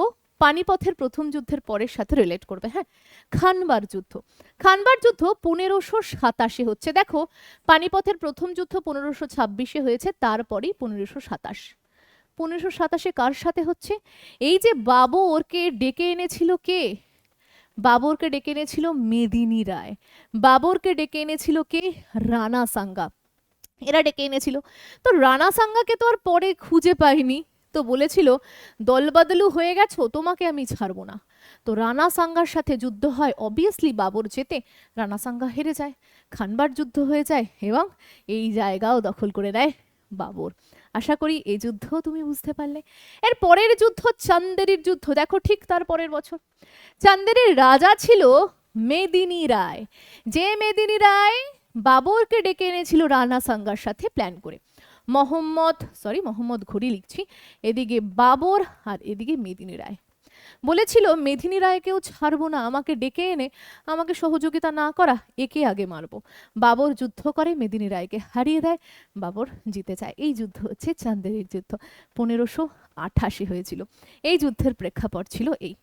পানিপথের প্রথম যুদ্ধের পরের সাথে রিলেট করবে। হ্যাঁ, খানবার যুদ্ধ। খানবার যুদ্ধ 1527 হচ্ছে। দেখো পানিপথের প্রথম যুদ্ধ 1526 হয়েছে, তারপরেই 1527। 1527 কার সাথে হচ্ছে, এই যে বাবরকে ডেকে এনেছিল কে, বাবরকে ডেকে এনেছিল মেদিনী রায়, বাবরকে ডেকে এনেছিল কে, রানা সাঙ্গা, এরা ডেকে এনেছিল। তো রানা সাঙ্গাকে তো আর পরে খুঁজে পাইনি, তো বলেছিল দলবদলু হয়ে গেছো, তোমাকে আমি ছাড়বো না। তো রানা সাঙ্গার সাথে যুদ্ধ হয়, অবভিয়াসলি বাবর জেতে, রানা সাঙ্গা হেরে যায়, খানবার যুদ্ধ হয়ে যায় এবং এই জায়গাও দখল করে নেয় বাবর। আশা করি এই যুদ্ধ তুমি বুঝতে পারলে। এর পরের যুদ্ধ চান্দেরির যুদ্ধ। দেখো ঠিক তার পরের বছর। চান্দেরির রাজা ছিল মেদিনী রায়, যে মেদিনী রায় বাবরকে ডেকে এনেছিল রানা সাঙ্গার সাথে প্ল্যান করে। মোহাম্মদ ঘড়ি লিখছি, এদিকে বাবর আর এদিকে মেদিনী রায়। বলেছিল মেদিনী রায়কেও ছাড়বো না, আমাকে ডেকে এনে আমাকে সহযোগিতা না করা, একে আগে মারবো। বাবর যুদ্ধ করে, মেদিনী রায়কে হারিয়ে দেয়, বাবর জিতে যায়। এই যুদ্ধ হচ্ছে চান্দেরির যুদ্ধ, 1588 হয়েছিল। এই যুদ্ধের প্রেক্ষাপট ছিল এই।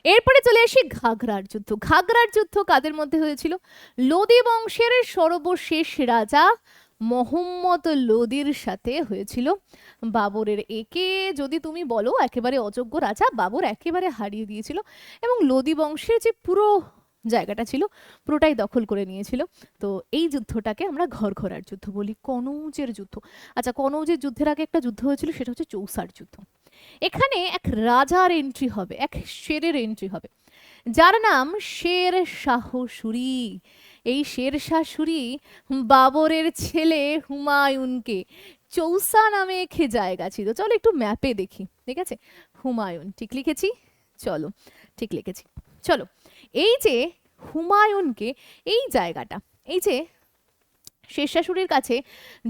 এরপরে চলে আসি ঘাগরার যুদ্ধ। ঘাগরার যুদ্ধ কাদের মধ্যে হয়েছিল? লোদি বংশের সর্বশেষ রাজা মোহাম্মদ লোদির সাথে হয়েছিল বাবরের। একে যদি তুমি বলো একেবারে অযোগ্য রাজা, বাবর একেবারে হারিয়ে দিয়েছিল এবং লোদি বংশের যে পুরো জায়গাটা ছিল পুরোটাই দখল করে নিয়েছিল। তো এই যুদ্ধটাকে আমরা ঘরঘরার যুদ্ধ বলি, কনৌজের যুদ্ধ। আচ্ছা, কনৌজের যুদ্ধের আগে একটা যুদ্ধ হয়েছিল, সেটা হচ্ছে চৌসার যুদ্ধ। এখানে এক রাজার এন্ট্রি হবে, এক শেরের এন্ট্রি হবে, যার নাম শের শাহ সুরি। এই শের শাহ সুরি বাবরের ছেলে হুমায়ুনকে, চৌসা নামে এক জায়গা ছিল, চলো একটু ম্যাপে দেখি। ঠিক আছে, হুমায়ুন ঠিক লিখেছি, চলো ঠিক লিখেছি, চলো। এই যে হুমায়ুনকে, এই জায়গাটা, এই যে শেরশাহ কাছে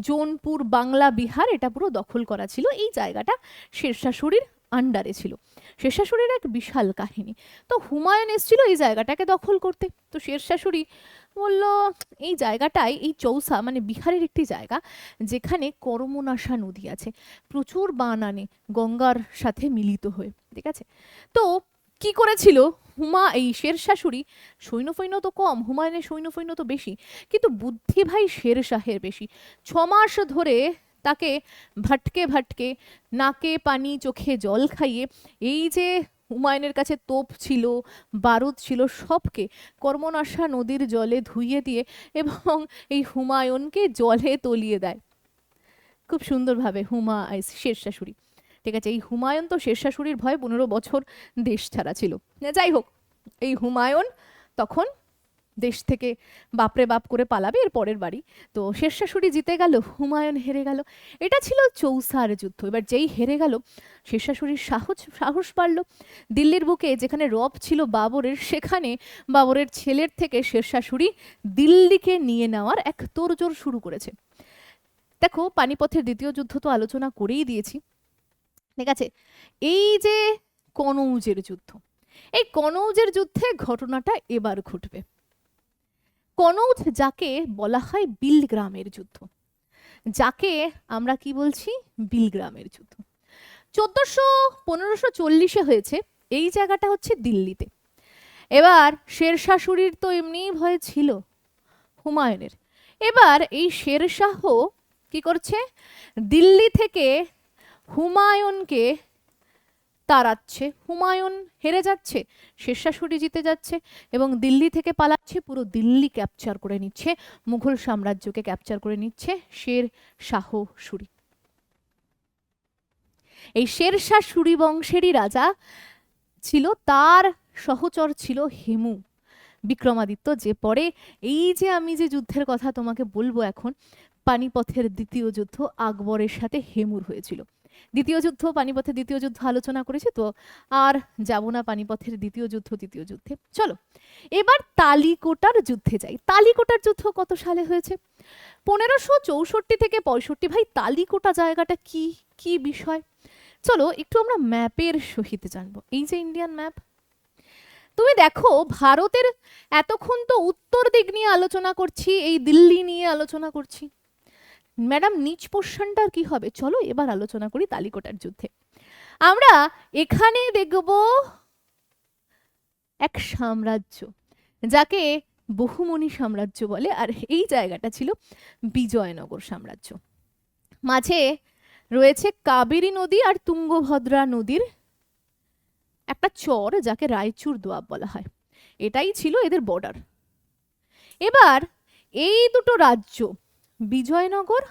জৌনপুর, বাংলা, বিহার, এটা পুরো দখল করা ছিল। এই জায়গাটা শেরশাহ সুরির আন্ডারে ছিল। শেরশাহ সুরির এক বিশাল কাহিনী। তো হুমায়ুন এসেছিল এই জায়গাটাকে দখল করতে। তো শেরশাহ সুরি বলল এই জায়গাটায়, এই চৌসা মানে বিহারের একটি জায়গা যেখানে কর্মনাশা নদী আছে, প্রচুর বান আনে গঙ্গার সাথে মিলিত হয়ে। ঠিক আছে, তো কি করেছিল এই শেরশাহ সুরি? সৈন্য তো কম, হুমায়ুনের সৈন্য তো বেশি, কিন্তু বুদ্ধি ভাই শেরশাহের বেশি। 6 মাস ধরে তাকে ভাটকে ভাটকে, নাকে পানি চোখে জল খাইয়ে, এই যে হুমায়ুনের কাছে তোপ ছিল, বারুদ ছিল, সবকে কর্মনাশা নদীর জলে ধুইয়ে দিয়ে এবং এই হুমায়ুনকে জলে তলিয়ে দেয় খুব সুন্দরভাবে শেরশাহ সুরি। ঠিক আছে, এই হুমায়ুন তো শেরশাহ সুরির ভয়ে 15 বছর দেশ ছাড়া ছিল। যাই হোক, এই হুমায়ুন তখন দেশ থেকে বাপরে বাপ করে পালাবে, এর পরের বাড়ি। তো শেরশাহ সুরি জিতে গেল, হুমায়ুন হেরে গেল। এটা ছিল চৌসার যুদ্ধ। এবার যেই হেরে গেল, শেরশাহ সুরির সাহস বাড়ল। দিল্লির বুকে যেখানে রব ছিল বাবরের, সেখানে বাবরের ছেলের থেকে শেরশাহ সুরি দিল্লিকে নিয়ে নেওয়ার এক তোড়জোড় শুরু করেছে। দেখো, পানিপথের দ্বিতীয় যুদ্ধ তো আলোচনা করেই দিয়েছি। ঠিক আছে, এই যে কনৌজের যুদ্ধ, এই কনৌজের যুদ্ধে ঘটনাটা এবার ঘটবে। কনৌজ যাকে বলা হয় বিলগ্রামের যুদ্ধ, যাকে আমরা কি বলছি? বিলগ্রামের যুদ্ধ। 1540 হয়েছে। এই জায়গাটা হচ্ছে দিল্লিতে। এবার শেরশাহ সুরির তো এমনিই ভয় ছিল হুমায়ুনের। এবার এই শেরশাহ কি করছে? দিল্লি থেকে হুমায়ুনকে তাড়াচ্ছে। হুমায়ুন হেরে যাচ্ছে, শেরশাহ সুরি জিতে যাচ্ছে এবং দিল্লি থেকে পালাচ্ছে, পুরো দিল্লি ক্যাপচার করে নিচ্ছে, মুঘল সাম্রাজ্যকে ক্যাপচার করে নিচ্ছে শের শাহ সুরি। এই শেরশাহ সুরি বংশেরই রাজা ছিল, তার সহচর ছিল হেমু বিক্রমাদিত্য, যে পরে এই যে আমি যে যুদ্ধের কথা তোমাকে বলবো এখন, পানিপথের দ্বিতীয় যুদ্ধ আকবরের সাথে হেমুর হয়েছিল। দ্বিতীয় যুদ্ধ, পানিপথের দ্বিতীয় যুদ্ধ আলোচনা করেছি, তো আর যাব না পানিপথের দ্বিতীয় যুদ্ধে। চলো এবার তালিকোটার যুদ্ধে যাই। তালিকোটার যুদ্ধ কত সালে হয়েছে? 1564 থেকে 65। ভাই, তালিকোটা জায়গাটা কি, কি বিষয়? চলো একটু আমরা ম্যাপের সহিত জানবো। এই যে ইন্ডিয়ান ম্যাপ, তুমি দেখো ভারতের এতক্ষণ তো উত্তর দিক নিয়ে আলোচনা করছি, এই দিল্লি নিয়ে আলোচনা করছি, ম্যাডাম নিচ পোর্শনটার কি হবে? চলো এবার আলোচনা করি তালিকোটার যুদ্ধে। আমরা এখানে দেখব এক সাম্রাজ্য যাকে বহুমনি সাম্রাজ্য বলে, আর এই জায়গাটা ছিল বিজয়নগর সাম্রাজ্য। মাঝে রয়েছে কাবেরী নদী আর তুঙ্গভদ্রা নদীর একটা চর, যাকে রায়চুর দোয়াব বলা হয়। এটাই ছিল এদের বর্ডার। এবার এই দুটো রাজ্য, বিজয়নগর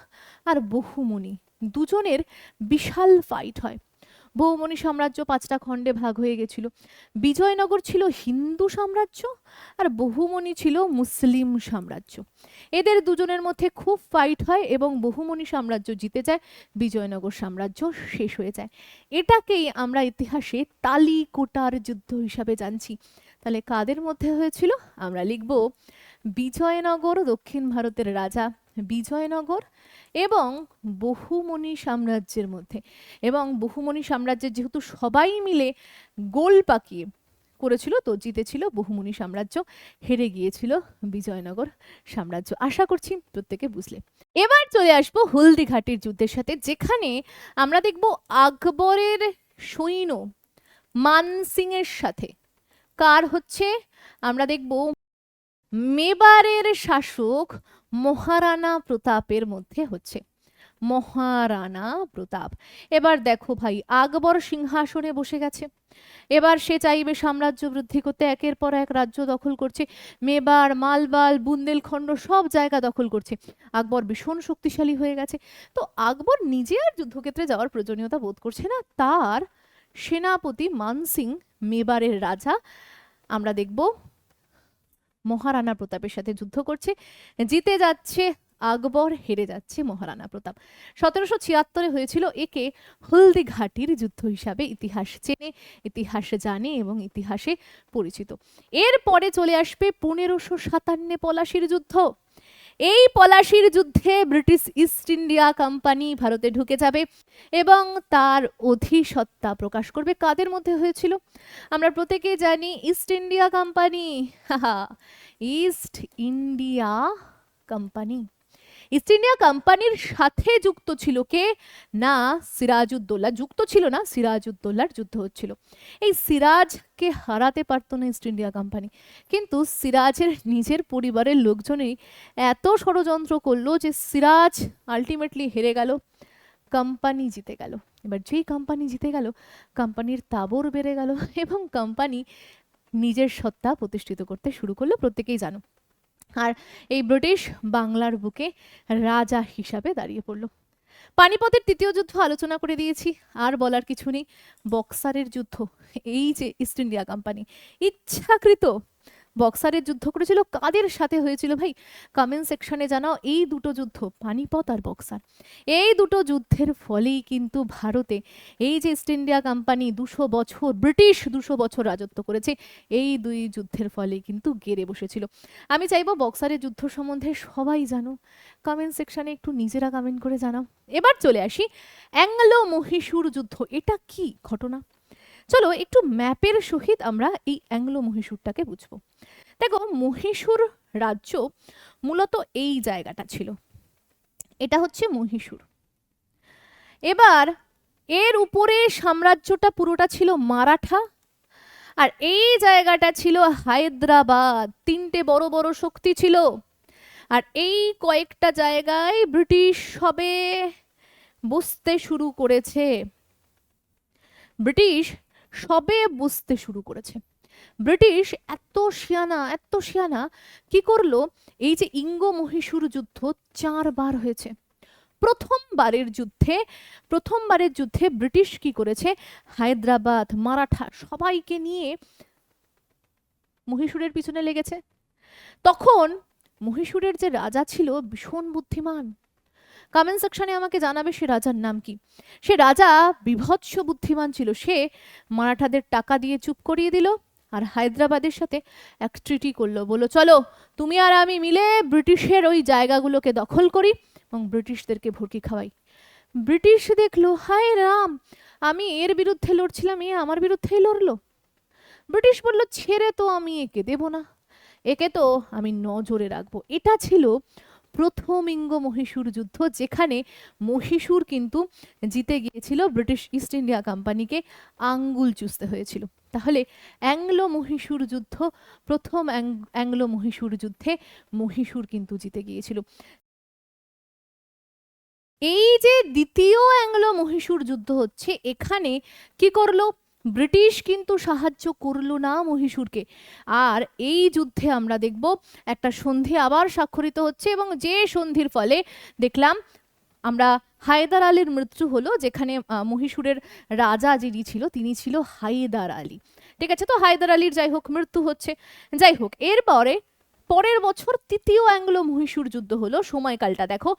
আর বহুমনি, দুজনের বিশাল ফাইট হয়। বহুমনি সাম্রাজ্য 5টা খণ্ডে ভাগ হয়ে গেছিল। বিজয়নগর ছিল হিন্দু সাম্রাজ্য আর বহুমনি ছিল মুসলিম সাম্রাজ্য। এদের দুজনের মধ্যে খুব ফাইট হয় এবং বহুমনি সাম্রাজ্য জিতে যায়, বিজয়নগর সাম্রাজ্য শেষ হয়ে যায়। এটাকেই আমরা ইতিহাসে তালিকোটার যুদ্ধ হিসাবে জানছি। তাহলে কাদের মধ্যে হয়েছিল? আমরা লিখব বিজয়নগর, দক্ষিণ ভারতের রাজা বিজয়নগর এবং বহুমনি সাম্রাজ্যের মধ্যে। এবং বহুমনি সাম্রাজ্যের যেহেতু সবাই মিলে গোল পাকিয়ে করেছিল, তো জিতেছিল বহুমনি সাম্রাজ্য, হেরে গিয়েছিল বিজয়নগর সাম্রাজ্য। আশা করছি প্রত্যেকে বুঝলে। এবার চলে আসবো হলদিঘাটির যুদ্ধের সাথে, যেখানে আমরা দেখব আকবরের সৈন্য মানসিং এর সাথে কার হচ্ছে? আমরা দেখব মেবারের শাসক মহারানা প্রতাপের মধ্যে হচ্ছে। মহারানা প্রতাপ। এবার দেখো ভাই, আকবর সিংহাসনে বসে গেছে। এবার সে চাইবে সাম্রাজ্য বৃদ্ধি করতে, একের পর এক রাজ্য দখল করছে, মেবার, মালবাল, বুন্দেলখণ্ড সব জায়গা দখল করছে। আকবর ভীষণ শক্তিশালী হয়ে গেছে। তো আকবর নিজে আর যুদ্ধক্ষেত্রে যাওয়ার প্রয়োজনীয়তা বোধ করছে না। তার সেনাপতি মানসিং, মেবারের রাজা, আমরা দেখব মহারানা প্রতাপের সাথে যুদ্ধ করছে। জিতে যাচ্ছে আকবর, হেরে যাচ্ছে মহারানা প্রতাপ। 1776 হয়েছিল। একে হলদি ঘাটির যুদ্ধ হিসাবে ইতিহাস চেনে, ইতিহাস জানে এবং ইতিহাসে পরিচিত। এরপরে চলে আসবে 1557 পলাশির যুদ্ধ। এই পলাশির যুদ্ধে ব্রিটিশ ইস্ট ইন্ডিয়া কোম্পানি ভারতে ঢুকে যাবে এবং তার অধিসত্তা প্রকাশ করবে। কাদের মধ্যে হয়েছিল? আমরা প্রত্যেকেই জানি east India company. East India company. East India কোম্পানির সাথে যুক্ত ছিল কে? না সিরাজউদ্দৌলা। যুক্ত ছিল না, সিরাজউদ্দৌলার যুদ্ধ হচ্ছিল। এই সিরাজকে হারাতে পারতো না ইস্ট ইন্ডিয়া কোম্পানি, কিন্তু সিরাজের নিজের পরিবারের লোকজনই এত ষড়যন্ত্র করলো যে সিরাজ আলটিমেটলি হেরে গেল, কোম্পানি জিতে গেল। এবার যেই কোম্পানি জিতে গেল, কোম্পানির তাবর বেড়ে গেল এবং কোম্পানি নিজের সত্তা প্রতিষ্ঠিত করতে শুরু করলো, প্রত্যেকেই জানো। আর এই ব্রিটিশ বাংলার বুকে রাজা হিসাবে দাঁড়িয়ে পড়ল। পানিপথের তৃতীয় যুদ্ধ আলোচনা করে দিয়েছি, আর বলার কিছু নেই। বক্সারের যুদ্ধ, এই যে ইস্ট ইন্ডিয়া কোম্পানি ইচ্ছাকৃত বক্সারের যুদ্ধ করেছিল। কাদের সাথে হয়েছিল ভাই? কমেন্ট সেকশনে জানাও। এই দুটো যুদ্ধ, পানিপথ আর বক্সার, এই দুটো যুদ্ধের ফলেই কিন্তু ভারতে এই যে ইস্ট ইন্ডিয়া কোম্পানি 200 বছর, ব্রিটিশ 200 বছর রাজত্ব করেছে, এই দুই যুদ্ধের ফলে কিন্তু গেড়ে বসেছিল। আমি চাইবো বক্সারের যুদ্ধ সম্বন্ধে সবাই জানো, কমেন্ট সেকশনে একটু নিজেরা কমেন্ট করে জানাও। এবার চলে আসি অ্যাংলো মহীশূর যুদ্ধ। এটা কি ঘটনা? চলো একটু ম্যাপের সহিত আমরা এই অ্যাংলো মহীশূরটাকে বুঝবো। দেখো, মহীশূর রাজ্য মূলত এই জায়গাটা ছিল, এটা হচ্ছে মহীশূর। এবার এর উপরে সাম্রাজ্যটা পুরোটা ছিল মারাঠা, আর এই জায়গাটা ছিল হায়দ্রাবাদ। তিনটে বড় বড় শক্তি ছিল, আর এই কয়েকটা জায়গায় ব্রিটিশ সবে বসতে শুরু করেছে। ব্রিটিশ সবে বুঝতে শুরু করেছে। ব্রিটিশ এত শিয়ানা কি করলো? এই যে ইঙ্গো মহীশূর যুদ্ধ 4 বার হয়েছে। প্রথমবারের যুদ্ধে ব্রিটিশ কি করেছে? হায়দ্রাবাদ, মারাঠা সবাইকে নিয়ে মহীশূরের পিছনে লেগেছে। তখন মহীশূরের যে রাজা ছিল ভীষণ বুদ্ধিমান। কমেন্ট সেকশনে আমাকে জানাবে সে রাজার নাম কি। সে রাজা বিভৎস বুদ্ধিমান ছিল। সে মারাঠাদের টাকা দিয়ে চুপ করিয়ে দিল, আর হায়দ্রাবাদের সাথে এক ট্রিটি করলো। বললো চলো তুমি আর আমি মিলে ব্রিটিশের ওই জায়গাগুলোকে দখল করি এবং ব্রিটিশদেরকে ভর্কি খাওয়াই। ব্রিটিশ দেখলো, হায় রাম, আমি এর বিরুদ্ধে লড়ছিলাম, এ আমার বিরুদ্ধেই লড়লো। ব্রিটিশ বলল ছেড়ে তো আমি একে দেব না, একে তো আমি নজরে রাখবো। এটা ছিল প্রথম ইঙ্গো মহীশূর যুদ্ধ, যেখানে মহীশূর কিন্তু জিতে গিয়েছিল, ব্রিটিশ ইস্ট ইন্ডিয়া কোম্পানিকে আঙ্গুল চুষতে হয়েছিল। তাহলে অ্যাংলো মহীশূর যুদ্ধ, প্রথম অ্যাংলো মহীশূর যুদ্ধে মহীশূর কিন্তু জিতে গিয়েছিল। এই যে দ্বিতীয় অ্যাংলো মহীশূর যুদ্ধ হচ্ছে, এখানে কি করলো? ব্রিটিশ কিন্তু সাহায্য করলো না মহীশূরকে। আর এই যুদ্ধে আমরা দেখব একটা সন্ধি আবার স্বাক্ষরিত হচ্ছে, এবং যে সন্ধির ফলে দেখলাম আমরা হায়দার আলীর মৃত্যু হলো, যেখানে মহীশূরের রাজা যিনি ছিল তিনি ছিল হায়দার আলী। ঠিক আছে, তো হায়দার আলীর যাই হোক মৃত্যু হচ্ছে। যাই হোক, এরপরে পরের বছর তৃতীয় অ্যাংলো মহীশূর যুদ্ধ হলো। সময়কালটা দেখো,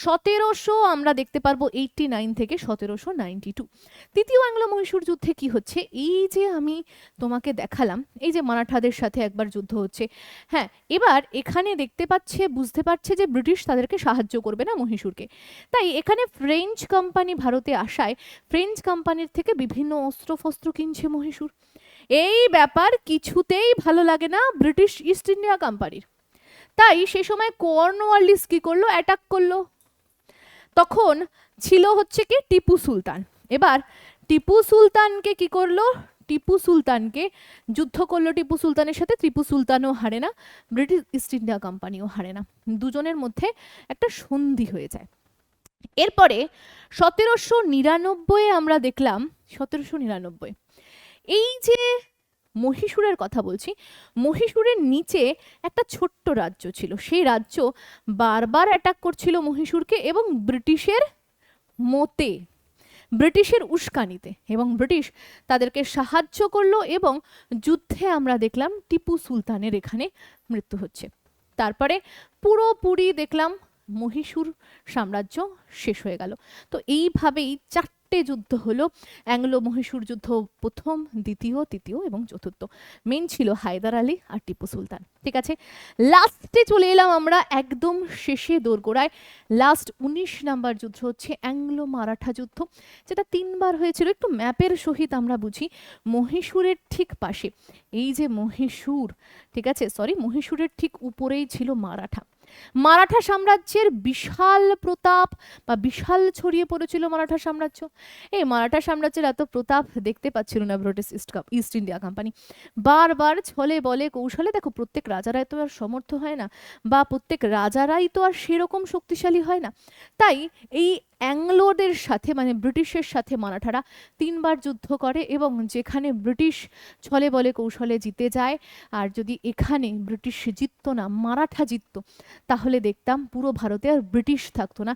1700 আমরা দেখতে পারবো 89 থেকে 1792। তৃতীয় অ্যাংলো মহীশূর যুদ্ধে কি হচ্ছে? এই যে আমি তোমাকে দেখালাম, এই যে মারাঠাদের সাথে একবার যুদ্ধ হচ্ছে। হ্যাঁ, এবার এখানে দেখতে পাচ্ছে, বুঝতে পারছে যে ব্রিটিশ তাদেরকে সাহায্য করবে না মহীশূরকে। তাই এখানে ফ্রেঞ্চ কোম্পানি ভারতে আসায় ফ্রেঞ্চ কোম্পানির থেকে বিভিন্ন অস্ত্রফস্ত্র কিনছে মহীশূর। এই ব্যাপার কিছুতেই ভালো লাগে না ব্রিটিশ ইস্ট ইন্ডিয়া কোম্পানির। তাই সে সময় কর্নওয়ালিস কি করলো? অ্যাটাক করলো। তখন ছিল হচ্ছে কি টিপু সুলতান। এবার টিপু সুলতানকে কি করলো? টিপু সুলতানকে যুদ্ধ করলো টিপু সুলতানের সাথে, টিপু সুলতানও হারে না, ব্রিটিশ ইস্ট ইন্ডিয়া কোম্পানিও হারে না, দুজনের মধ্যে একটা সন্ধি হয়ে যায়। এরপরে 1799 আমরা দেখলাম, 1799 এই যে মহীশূরের কথা বলছি, মহীশূরের নিচে একটা ছোট্ট রাজ্য ছিল, সেই রাজ্য বারবার অ্যাটাক করছিল মহীশূরকে এবং ব্রিটিশের মতে, ব্রিটিশের উস্কানিতে, এবং ব্রিটিশ তাদেরকে সাহায্য করলো এবং যুদ্ধে আমরা দেখলাম টিপু সুলতানের এখানে মৃত্যু হচ্ছে। তারপরে পুরোপুরি দেখলাম মহীশূর সাম্রাজ্য শেষ হয়ে গেল। তো এইভাবেই 4টে যুদ্ধ হলো, অ্যাংলো মহীশূর যুদ্ধ প্রথম, দ্বিতীয়, তৃতীয় এবং চতুর্থ। মেন ছিল হায়দার আলী আর টিপু সুলতান। ঠিক আছে, লাস্টে চলে এলাম আমরা একদম শেষে দোরগোড়ায়। লাস্ট 19 নাম্বার যুদ্ধ হচ্ছে অ্যাংলো মারাঠা যুদ্ধ, যেটা 3বার হয়েছিল। একটু ম্যাপের সহিত আমরা বুঝি, মহীশূরের ঠিক পাশে এই যে মহীশূর, ঠিক আছে, সরি, মহীশূরের ঠিক উপরেই ছিল মারাঠা। মারাঠা সাম্রাজ্যের বিশাল প্রতাপ বা বিশাল ছড়িয়ে পড়েছিল মারাঠা সাম্রাজ্য। এই মারাঠা সাম্রাজ্যের এত প্রতাপ দেখতে পাচ্ছিল না ব্রিটিশ ইস্ট ইন্ডিয়া কোম্পানি। বারবার ছলে বলে কৌশলে, দেখো প্রত্যেক রাজারাই তো আর সমর্থ হয় না, বা প্রত্যেক রাজারাই তো আর সেরকম শক্তিশালী হয় না। তাই এই অ্যাংলোদের সাথে মানে ব্রিটিশের সাথে মারাঠারা 3বার যুদ্ধ করে, এবং যেখানে ব্রিটিশ ছলে বলে কৌশলে জিতে যায়, আর যদি এখানে ব্রিটিশ জিততো না, মারাঠা জিততো, তাহলে দেখতাম পুরো ভারতে আর ব্রিটিশ থাকতো না,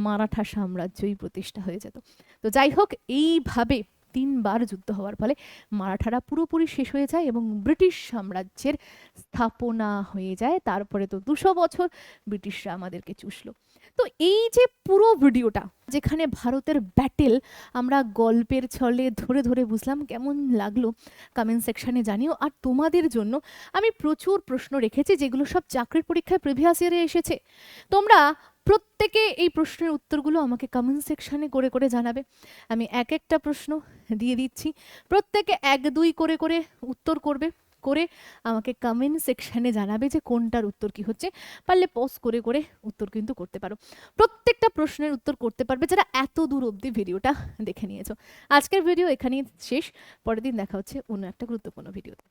মারাঠা সাম্রাজ্যই প্রতিষ্ঠা হয়ে যেত। তো যাই হোক, এইভাবে 3বার যুদ্ধ হওয়ার ফলে মারাঠারা পুরোপুরি শেষ হয়ে যায় এবং ব্রিটিশ সাম্রাজ্যের স্থাপনা হয়ে যায়। তারপরে তো 200 বছর ব্রিটিশরা আমাদেরকে চুষলো। তো এই যে পুরো ভিডিওটা, যেখানে ভারতের ব্যাটেল আমরা গল্পের ছলে ধরে ধরে বুঝলাম, কেমন লাগলো কমেন্ট সেকশনে জানিও। আর তোমাদের জন্য আমি প্রচুর প্রশ্ন রেখেছি, যেগুলো সব চাকরির পরীক্ষায় প্রিভিয়াস ইয়ারে এসেছে। তোমরা প্রত্যেকে এই প্রশ্নের উত্তরগুলো আমাকে কমেন্ট সেকশনে করে করে জানাবে। আমি এক একটা প্রশ্ন দিয়ে দিচ্ছি, প্রত্যেকে 1-2 করে করে উত্তর করবে, করে আমাকে কমেন্ট সেকশনে জানাবে যে কোনটার উত্তর কি হচ্ছে। পারলে পজ করে করে উত্তর কিন্তু করতে পারো, প্রত্যেকটা প্রশ্নের উত্তর করতে পারবে যারা এত দূর অবধি ভিডিওটা দেখে নিয়েছো। আজকের ভিডিও এখানেই শেষ, পরের দিন দেখা হচ্ছে অন্য একটা গুরুত্বপূর্ণ ভিডিওতে।